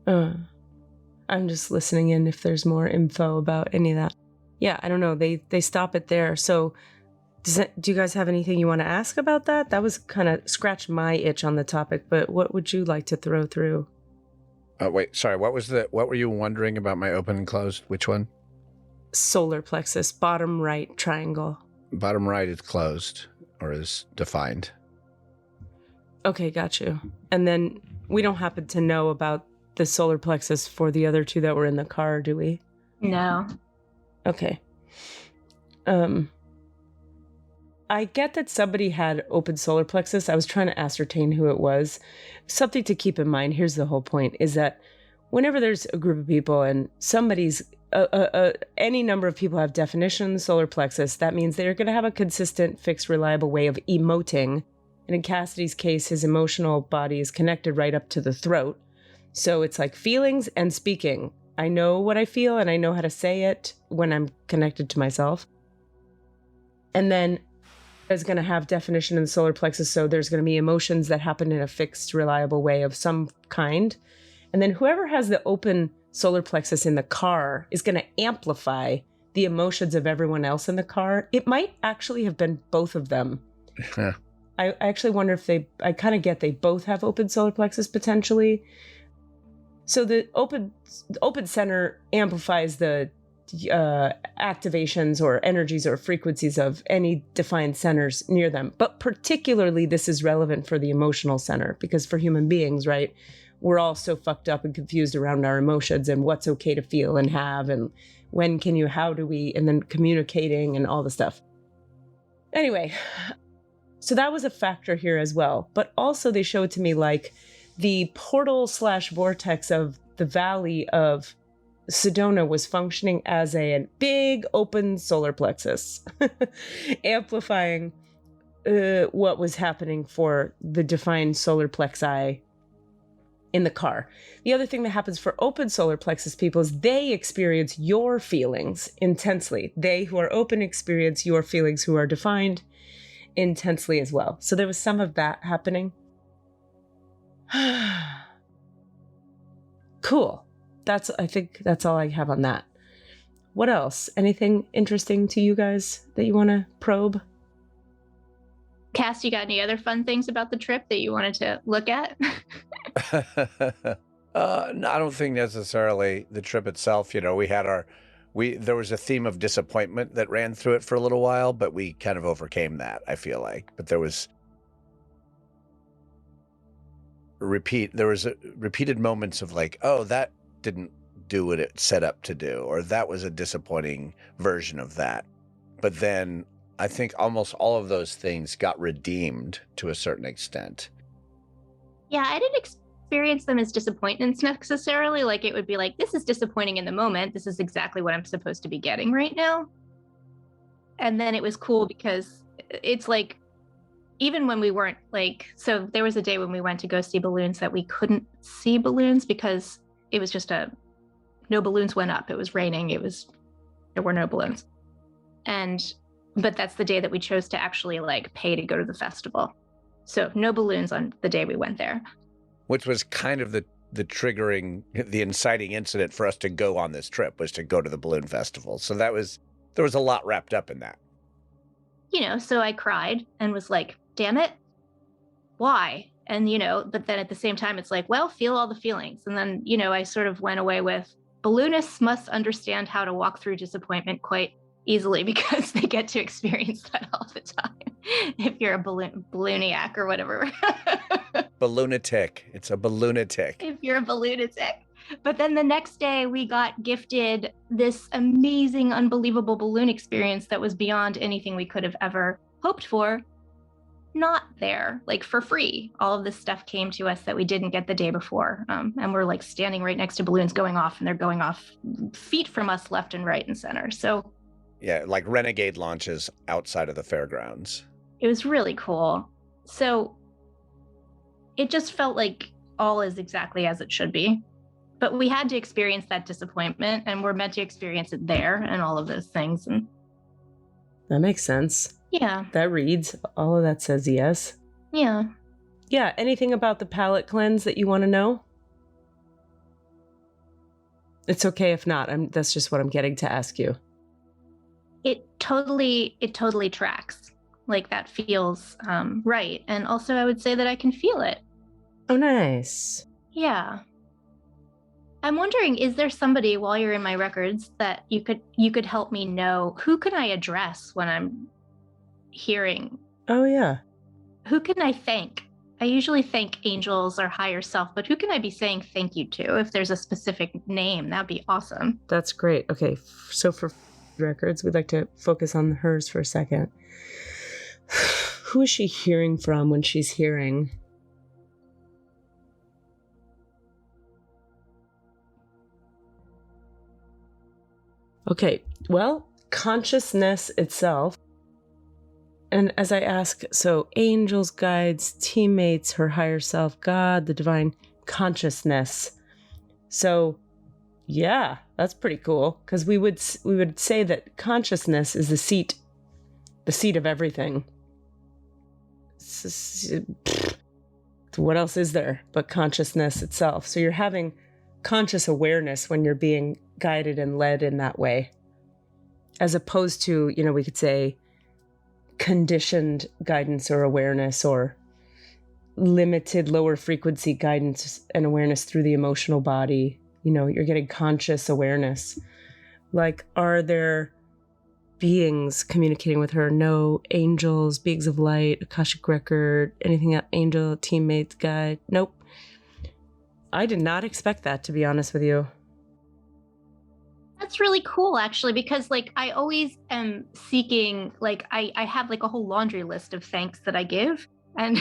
I'm just listening in if there's more info about any of that. Yeah, I don't know. They stop it there. So do you guys have anything you want to ask about that? That was kind of scratched my itch on the topic, but what would you like to throw through? Wait, sorry. What were you wondering about my open and closed? Which one? Solar plexus, bottom right triangle. Bottom right is closed or is defined. Okay, got you. And then we don't happen to know about the solar plexus for the other two that were in the car, do we? No. Okay. I get that somebody had open solar plexus. I was trying to ascertain who it was. Something to keep in mind, here's the whole point, is that whenever there's a group of people and somebody's, any number of people have definition solar plexus, that means they're going to have a consistent, fixed, reliable way of emoting And in Cassidy's case, his emotional body is connected right up to the throat. So it's like feelings and speaking. I know what I feel and I know how to say it when I'm connected to myself. And then is going to have definition in the solar plexus. So there's going to be emotions that happen in a fixed, reliable way of some kind. And then whoever has the open solar plexus in the car is going to amplify the emotions of everyone else in the car. It might actually have been both of them. I actually wonder if I kind of get they both have open solar plexus potentially. So the open center amplifies the activations or energies or frequencies of any defined centers near them. But particularly this is relevant for the emotional center, because for human beings, right, we're all so fucked up and confused around our emotions and what's okay to feel and have and when can you, how do we, and then communicating and all the stuff. Anyway, so that was a factor here as well. But also they showed to me like the portal / vortex of the valley of Sedona was functioning as a big open solar plexus, amplifying what was happening for the defined solar plexi in the car. The other thing that happens for open solar plexus people is they experience your feelings intensely. They who are open experience your feelings who are defined intensely as well. So there was some of that happening. Cool. I think that's all I have on that. What else? Anything interesting to you guys that you want to probe? Cass, you got any other fun things about the trip that you wanted to look at? No, I don't think necessarily the trip itself. You know, there was a theme of disappointment that ran through it for a little while, but we kind of overcame that, I feel like. But there was repeated moments of like, oh, that didn't do what it set up to do, or that was a disappointing version of that. But then I think almost all of those things got redeemed to a certain extent. Yeah, I didn't experience them as disappointments necessarily. Like it would be like, this is disappointing in the moment. This is exactly what I'm supposed to be getting right now. And then it was cool because it's like, even when we weren't like, so there was a day when we went to go see balloons that we couldn't see balloons because it was just no balloons went up. It was raining. There were no balloons. But that's the day that we chose to actually like pay to go to the festival. So no balloons on the day we went there. Which was kind of the the inciting incident for us to go on this trip, was to go to the balloon festival. So there was a lot wrapped up in that. You know, so I cried and was like, damn it, why? And, you know, but then at the same time, it's like, well, feel all the feelings. And then, you know, I sort of went away with balloonists must understand how to walk through disappointment quite easily because they get to experience that all the time. If you're a ballooniac or whatever. Balloonatic. It's a balloonatic. If you're a balloonatic. But then the next day we got gifted this amazing, unbelievable balloon experience that was beyond anything we could have ever hoped for. Not there, like for free. All of this stuff came to us that we didn't get the day before. And we're like standing right next to balloons going off, and they're going off feet from us left and right and center. So yeah, like renegade launches outside of the fairgrounds. It was really cool. So it just felt like all is exactly as it should be. But we had to experience that disappointment, and we're meant to experience it there and all of those things. And that makes sense. Yeah. That reads. All of that says yes. Yeah. Yeah. Anything about the palate cleanse that you want to know? It's okay if not. That's just what I'm getting to ask you. It totally tracks. Like that feels right. And also I would say that I can feel it. Oh, nice. Yeah. I'm wondering, is there somebody while you're in my records that you could help me know who can I address when I'm hearing? Oh, yeah. Who can I thank? I usually thank angels or higher self, but who can I be saying thank you to? If there's a specific name, that'd be awesome. That's great. Okay. So for records, we'd like to focus on hers for a second. Who is she hearing from when she's hearing? Okay, well, consciousness itself And as I ask, so angels, guides, teammates, her higher self, God, the divine consciousness. So yeah, that's pretty cool, because we would say that consciousness is the seat of everything. What else is there but consciousness itself? So you're having conscious awareness when you're being guided and led in that way, as opposed to, we could say conditioned guidance or awareness, or limited lower frequency guidance and awareness through the emotional body. You're getting conscious awareness. Like, are there beings communicating with her? No. Angels, beings of light, Akashic record, anything else? Angel, teammates, guide? Nope. I did not expect that, to be honest with you. That's really cool, actually, because like I always am seeking, like I have like a whole laundry list of thanks that I give, and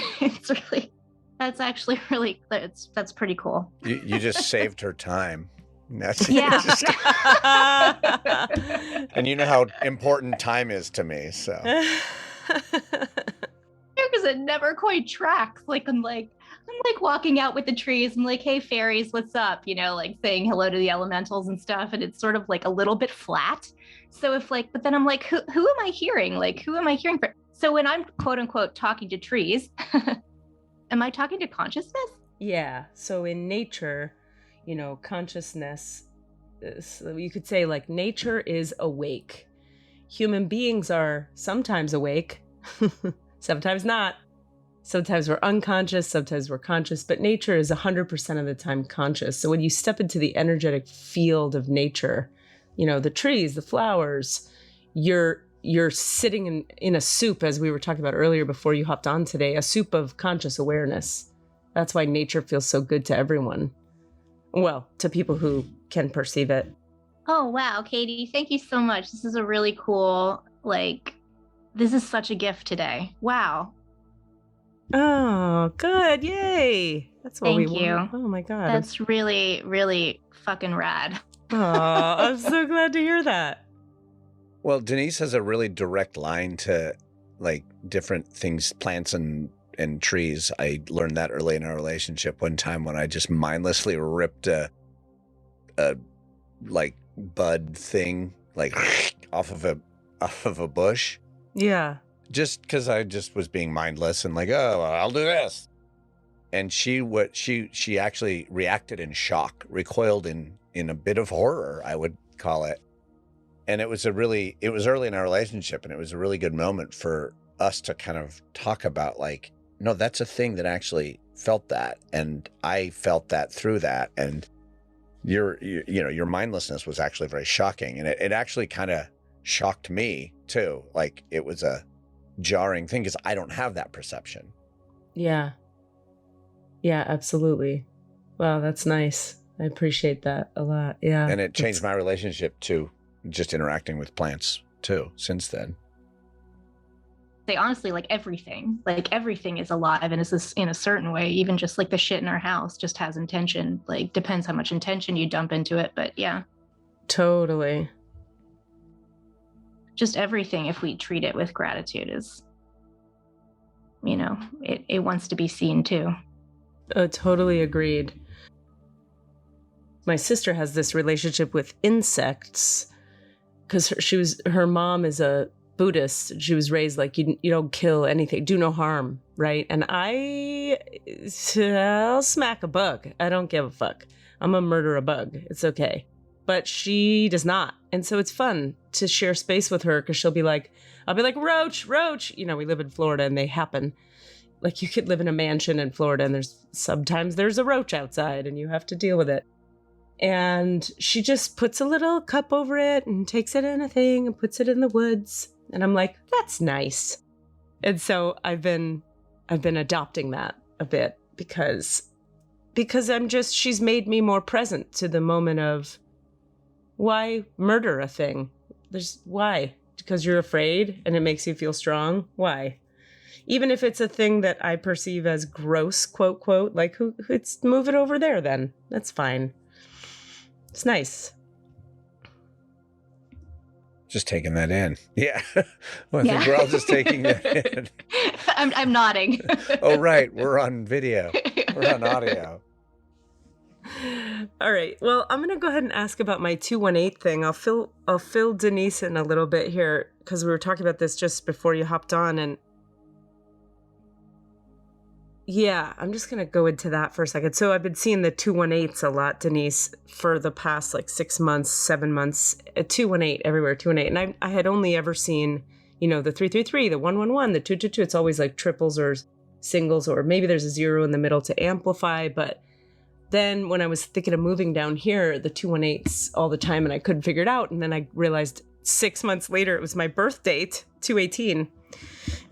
that's actually really, that's pretty cool. You just saved her time. That's Yeah. And you know how important time is to me, so. Because it never quite tracks. Like I'm walking out with the trees. I'm like, hey fairies, what's up? Like saying hello to the elementals and stuff. And it's sort of like a little bit flat. So but then I'm like, who am I hearing? Like, who am I hearing for? So when I'm quote unquote talking to trees, am I talking to consciousness? Yeah. So in nature, consciousness, you could say like nature is awake. Human beings are sometimes awake, sometimes not. Sometimes we're unconscious, sometimes we're conscious, but nature is 100% of the time conscious. So when you step into the energetic field of nature, the trees, the flowers, you're sitting in a soup, as we were talking about earlier before you hopped on today, a soup of conscious awareness. That's why nature feels so good to everyone. Well, to people who can perceive it. Oh, wow, Katie, thank you so much. This is a really cool, this is such a gift today. Wow. Oh, good. Yay. That's what Thank we you. want. Oh my God. That's really, really fucking rad. Oh, I'm so glad to hear that. Well, Denise has a really direct line to different things, plants and trees. I learned that early in our relationship one time when I just mindlessly ripped a bud thing off of a bush. Yeah. Just because I just was being mindless and I'll do this. And she actually reacted in shock, recoiled in a bit of horror, I would call it. And it was early in our relationship, and it was a really good moment for us to kind of talk about no, that's a thing that actually felt that. And I felt that through that. And your mindlessness was actually very shocking. And it actually kind of shocked me too. It was a jarring thing because I don't have that perception. Yeah. Yeah, absolutely. Wow, that's nice. I appreciate that a lot. Yeah. And it changed my relationship to just interacting with plants too since then. Say honestly, everything is alive, and it's in a certain way. Even just the shit in our house just has intention. Depends how much intention you dump into it, but yeah. Totally. Just everything, if we treat it with gratitude, is, it wants to be seen too. Totally agreed. My sister has this relationship with insects because her mom is a Buddhist. She was raised you don't kill anything, do no harm, right? And I'll smack a bug. I don't give a fuck. I'm gonna murder a bug. It's okay. But she does not. And so it's fun to share space with her because she'll be I'll be roach. We live in Florida and they happen. You could live in a mansion in Florida and sometimes there's a roach outside and you have to deal with it. And she just puts a little cup over it and takes it in a thing and puts it in the woods. And I'm like, that's nice. And so I've been adopting that a bit because she's made me more present to the moment of why murder a thing? Why? Because you're afraid and it makes you feel strong? Why? Even if it's a thing that I perceive as gross, quote, quote, move it over there then. That's fine. It's nice. Just taking that in. Yeah. Well, I think we're all just taking that in. I'm nodding. Oh, right. We're on video. We're on audio. All right. Well, I'm going to go ahead and ask about my 218 thing. I'll fill Denise in a little bit here because we were talking about this just before you hopped on. And yeah, I'm just going to go into that for a second. So I've been seeing the 218s a lot, Denise, for the past like 6 months, 7 months, 218 everywhere, 218. And I had only ever seen, the 333, the 111, the 222. It's always like triples or singles, or maybe there's a 0 in the middle to amplify. But then when I was thinking of moving down here, the 218s all the time, and I couldn't figure it out. And then I realized 6 months later, it was my birth date, 218.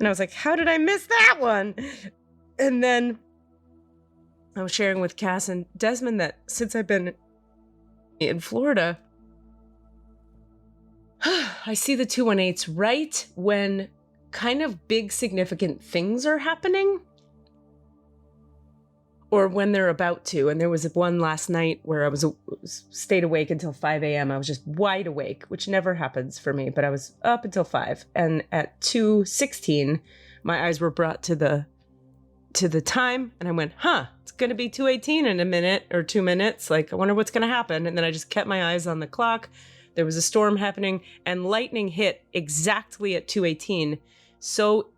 And I was like, how did I miss that one? And then I was sharing with Cass and Desmond that since I've been in Florida, I see the 218s right when kind of big significant things are happening or when they're about to. And there was one last night where I stayed awake until 5 a.m. I was just wide awake, which never happens for me, but I was up until 5. And at 2:16, my eyes were brought to the time, and I went, it's going to be 2:18 in a minute or 2 minutes. Like, I wonder what's going to happen. And then I just kept my eyes on the clock. There was a storm happening, and lightning hit exactly at 2:18. So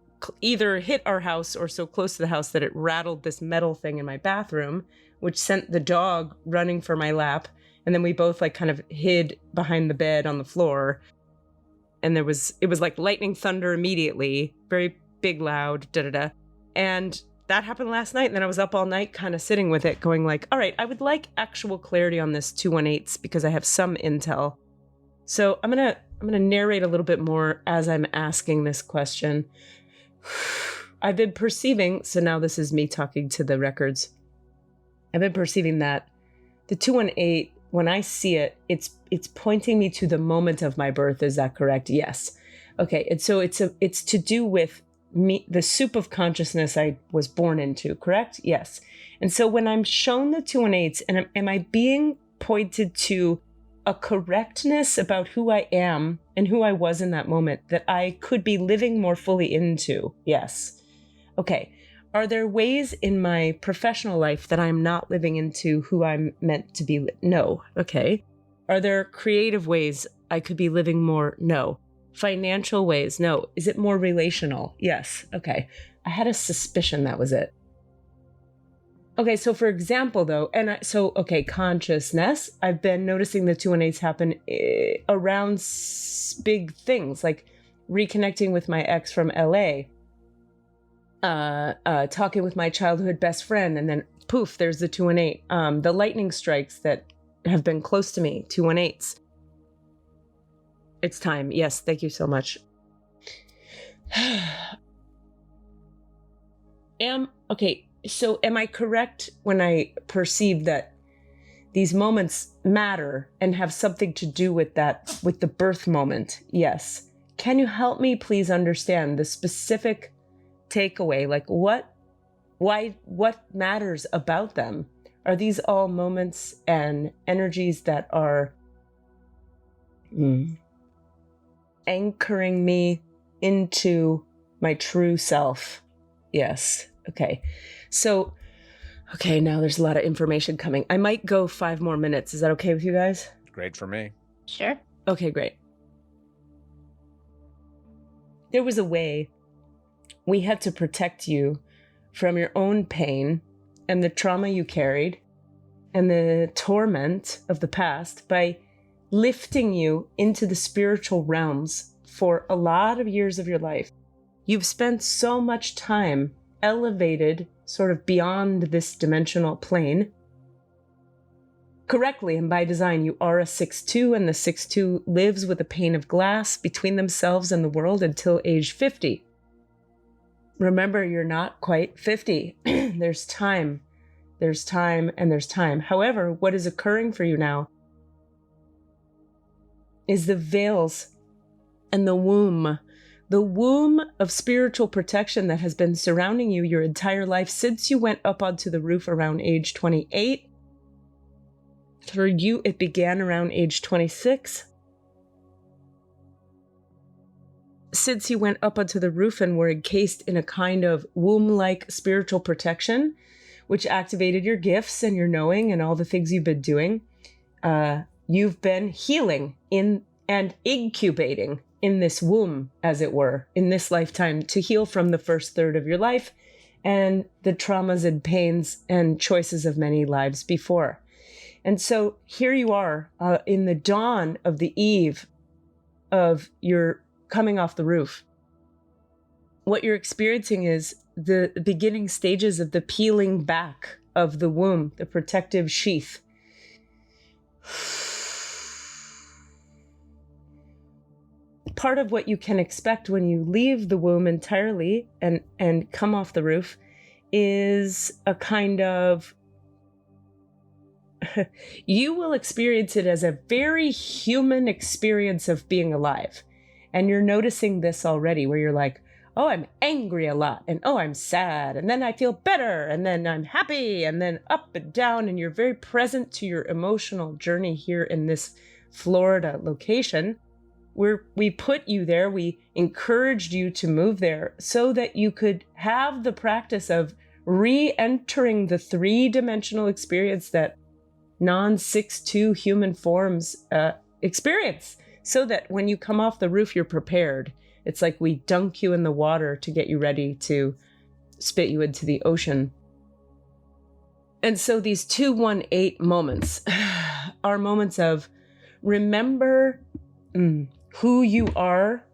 either hit our house or so close to the house that it rattled this metal thing in my bathroom, which sent the dog running for my lap. And then we both like kind of hid behind the bed on the floor. And it was like lightning thunder immediately, very big, loud, da-da-da. And that happened last night. And then I was up all night kind of sitting with it going like, all right, I would like actual clarity on this 218s because I have some intel. So I'm going to narrate a little bit more as I'm asking this question. I've been perceiving, so now this is me talking to the records. I've been perceiving that the 218, when I see it, it's pointing me to the moment of my birth. Is that correct? Yes. Okay. And so it's to do with me, the soup of consciousness I was born into, correct? Yes. And so when I'm shown the 218s, and am I being pointed to a correctness about who I am and who I was in that moment that I could be living more fully into? Yes. Okay. Are there ways in my professional life that I'm not living into who I'm meant to be? No. Okay. Are there creative ways I could be living more? No. Financial ways? No. Is it more relational? Yes. Okay. I had a suspicion that was it. Okay, so for example, though, consciousness, I've been noticing the 218s happen around big things, like reconnecting with my ex from LA, talking with my childhood best friend, and then poof, there's the 218. The lightning strikes that have been close to me, 218s. It's time. Yes, thank you so much. So am I correct when I perceive that these moments matter and have something to do with that, with the birth moment? Yes. Can you help me please understand the specific takeaway? Like what matters about them? Are these all moments and energies that are anchoring me into my true self? Yes. Okay. So, now there's a lot of information coming. I might go 5 more minutes. Is that okay with you guys? Great for me. Sure. Okay, great. There was a way we had to protect you from your own pain and the trauma you carried and the torment of the past by lifting you into the spiritual realms for a lot of years of your life. You've spent so much time elevated sort of beyond this dimensional plane. Correctly and by design, you are a 6'2", and the 6'2" lives with a pane of glass between themselves and the world until age 50. Remember, you're not quite 50. There's time. There's time and there's time. However, what is occurring for you now is the veils and the womb of spiritual protection that has been surrounding you your entire life since you went up onto the roof around age 28. For you, it began around age 26. since you went up onto the roof and were encased in a kind of womb-like spiritual protection, which activated your gifts and your knowing and all the things you've been doing, you've been healing in and incubating in this womb, as it were, in this lifetime, to heal from the first third of your life and the traumas and pains and choices of many lives before. And so here you are in the dawn of the eve of your coming off the roof. What you're experiencing is the beginning stages of the peeling back of the womb, the protective sheath. Part of what you can expect when you leave the womb entirely and come off the roof is a kind of, you will experience it as a very human experience of being alive. And you're noticing this already, where you're like, oh, I'm angry a lot, and oh, I'm sad, and then I feel better, and then I'm happy, and then up and down, and you're very present to your emotional journey here in this Florida location, where we put you there, we encouraged you to move there so that you could have the practice of re-entering the three-dimensional experience that non-6'2" human forms experience, so that when you come off the roof, you're prepared. It's like we dunk you in the water to get you ready to spit you into the ocean. And so these 218 moments are moments of remember who you are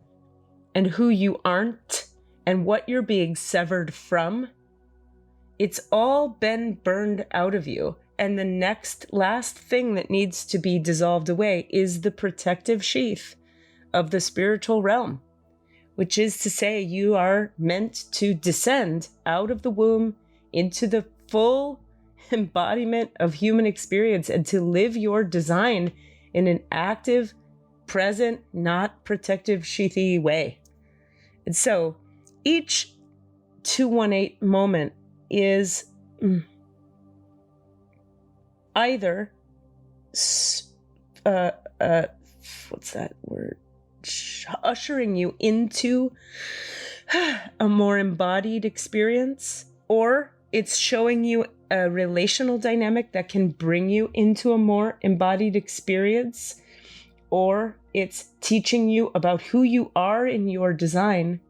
and who you aren't and what you're being severed from. It's all been burned out of you. And the last thing that needs to be dissolved away is the protective sheath of the spiritual realm, which is to say you are meant to descend out of the womb into the full embodiment of human experience and to live your design in an active, present, not protective, sheathy way. And so each 218 moment is either what's that word? Ushering you into a more embodied experience, or it's showing you a relational dynamic that can bring you into a more embodied experience, or it's teaching you about who you are in your design,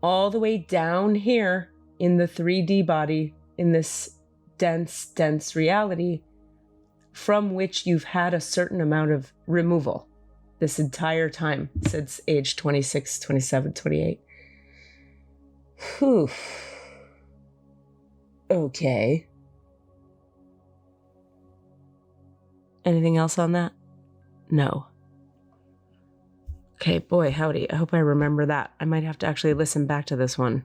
all the way down here in the 3D body, in this dense reality from which you've had a certain amount of removal this entire time since age 26, 27, 28. Whew. Okay. Anything else on that? No. Okay, boy, howdy. I hope I remember that. I might have to actually listen back to this one.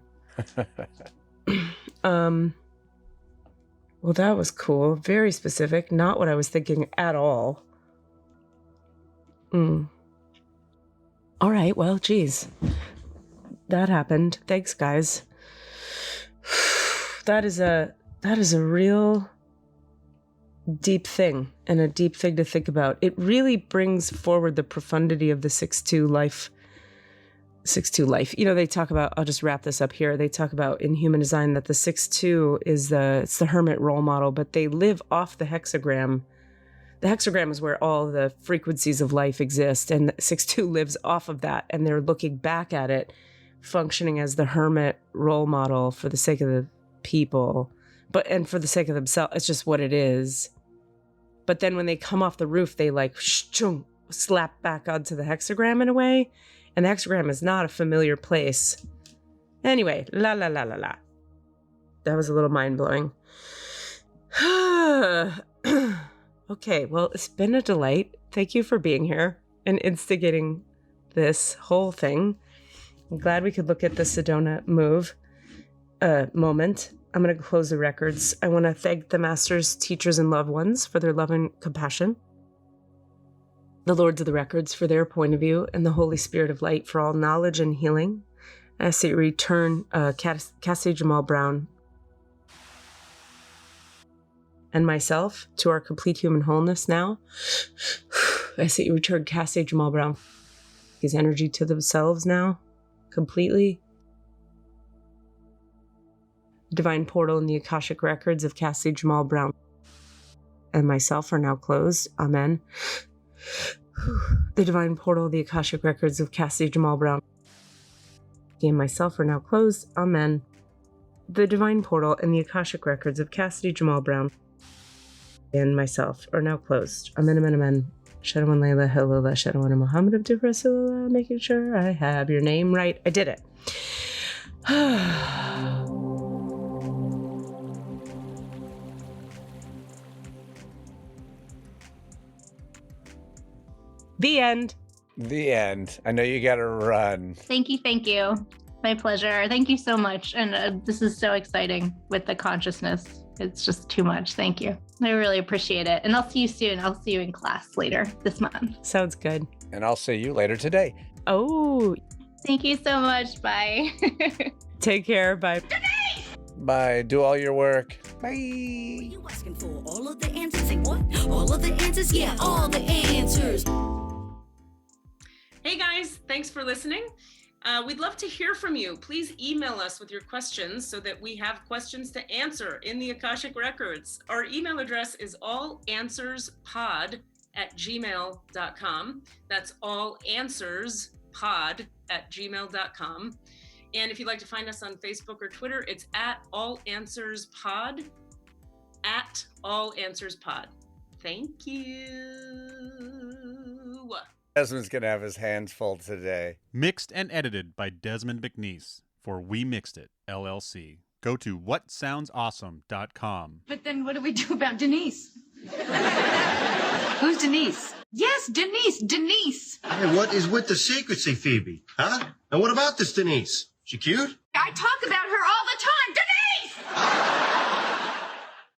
Well, that was cool. Very specific. Not what I was thinking at all. All right. Well, geez. That happened. Thanks, guys. That is a real deep thing, and a deep thing to think about. It really brings forward the profundity of the 6'2" life. 6'2" life. You know, they talk about, I'll just wrap this up here. They talk about in human design that the 6'2" is it's the hermit role model, but they live off the hexagram. The hexagram is where all the frequencies of life exist, and 6'2" lives off of that, and they're looking back at it, functioning as the hermit role model for the sake of the people, and for the sake of themselves. It's just what it is. But then when they come off the roof, they like slap back onto the hexagram in a way. And the hexagram is not a familiar place. Anyway, la. That was a little mind-blowing. Okay, well, it's been a delight. Thank you for being here and instigating this whole thing. I'm glad we could look at the Sedona moment. I'm going to close the records. I want to thank the masters, teachers, and loved ones for their love and compassion. The Lords of the Records for their point of view, and the Holy Spirit of Light for all knowledge and healing. I say return Cassidy Jamal Brown and myself to our complete human wholeness now. I say return Cassidy Jamal Brown his energy to themselves now, completely. Divine portal in the Akashic records of Cassidy Jamal Brown and myself are now closed. Amen. The divine portal of the Akashic records of Cassidy Jamal Brown and myself are now closed. Amen. The divine portal and the Akashic records of Cassidy Jamal Brown and myself are now closed. Amen, amen, amen. Shadawan Layla, Halala, Shadawan Muhammad Abdu Rasulullah, making sure I have your name right. I did it. The end. The end. I know you got to run. Thank you. My pleasure. Thank you so much. And this is so exciting with the consciousness. It's just too much. Thank you. I really appreciate it. And I'll see you soon. I'll see you in class later this month. Sounds good. And I'll see you later today. Oh. Thank you so much. Bye. Take care. Bye. Bye. Do all your work. Bye. What you asking for? All of the answers? Say what? All of the answers? Yeah, all the answers. Hey guys, thanks for listening. We'd love to hear from you. Please email us with your questions so that we have questions to answer in the Akashic Records. Our email address is allanswerspod@gmail.com. That's allanswerspod@gmail.com. And if you'd like to find us on Facebook or Twitter, it's @allanswerspod, @allanswerspod. Thank you. Desmond's going to have his hands full today. Mixed and edited by Desmond McNeese for We Mixed It, LLC. Go to whatsoundsawesome.com. But then what do we do about Denise? Who's Denise? Yes, Denise. Hey, what is with the secrecy, Phoebe? Huh? And what about this Denise? She cute? I talk about her all the time. Denise!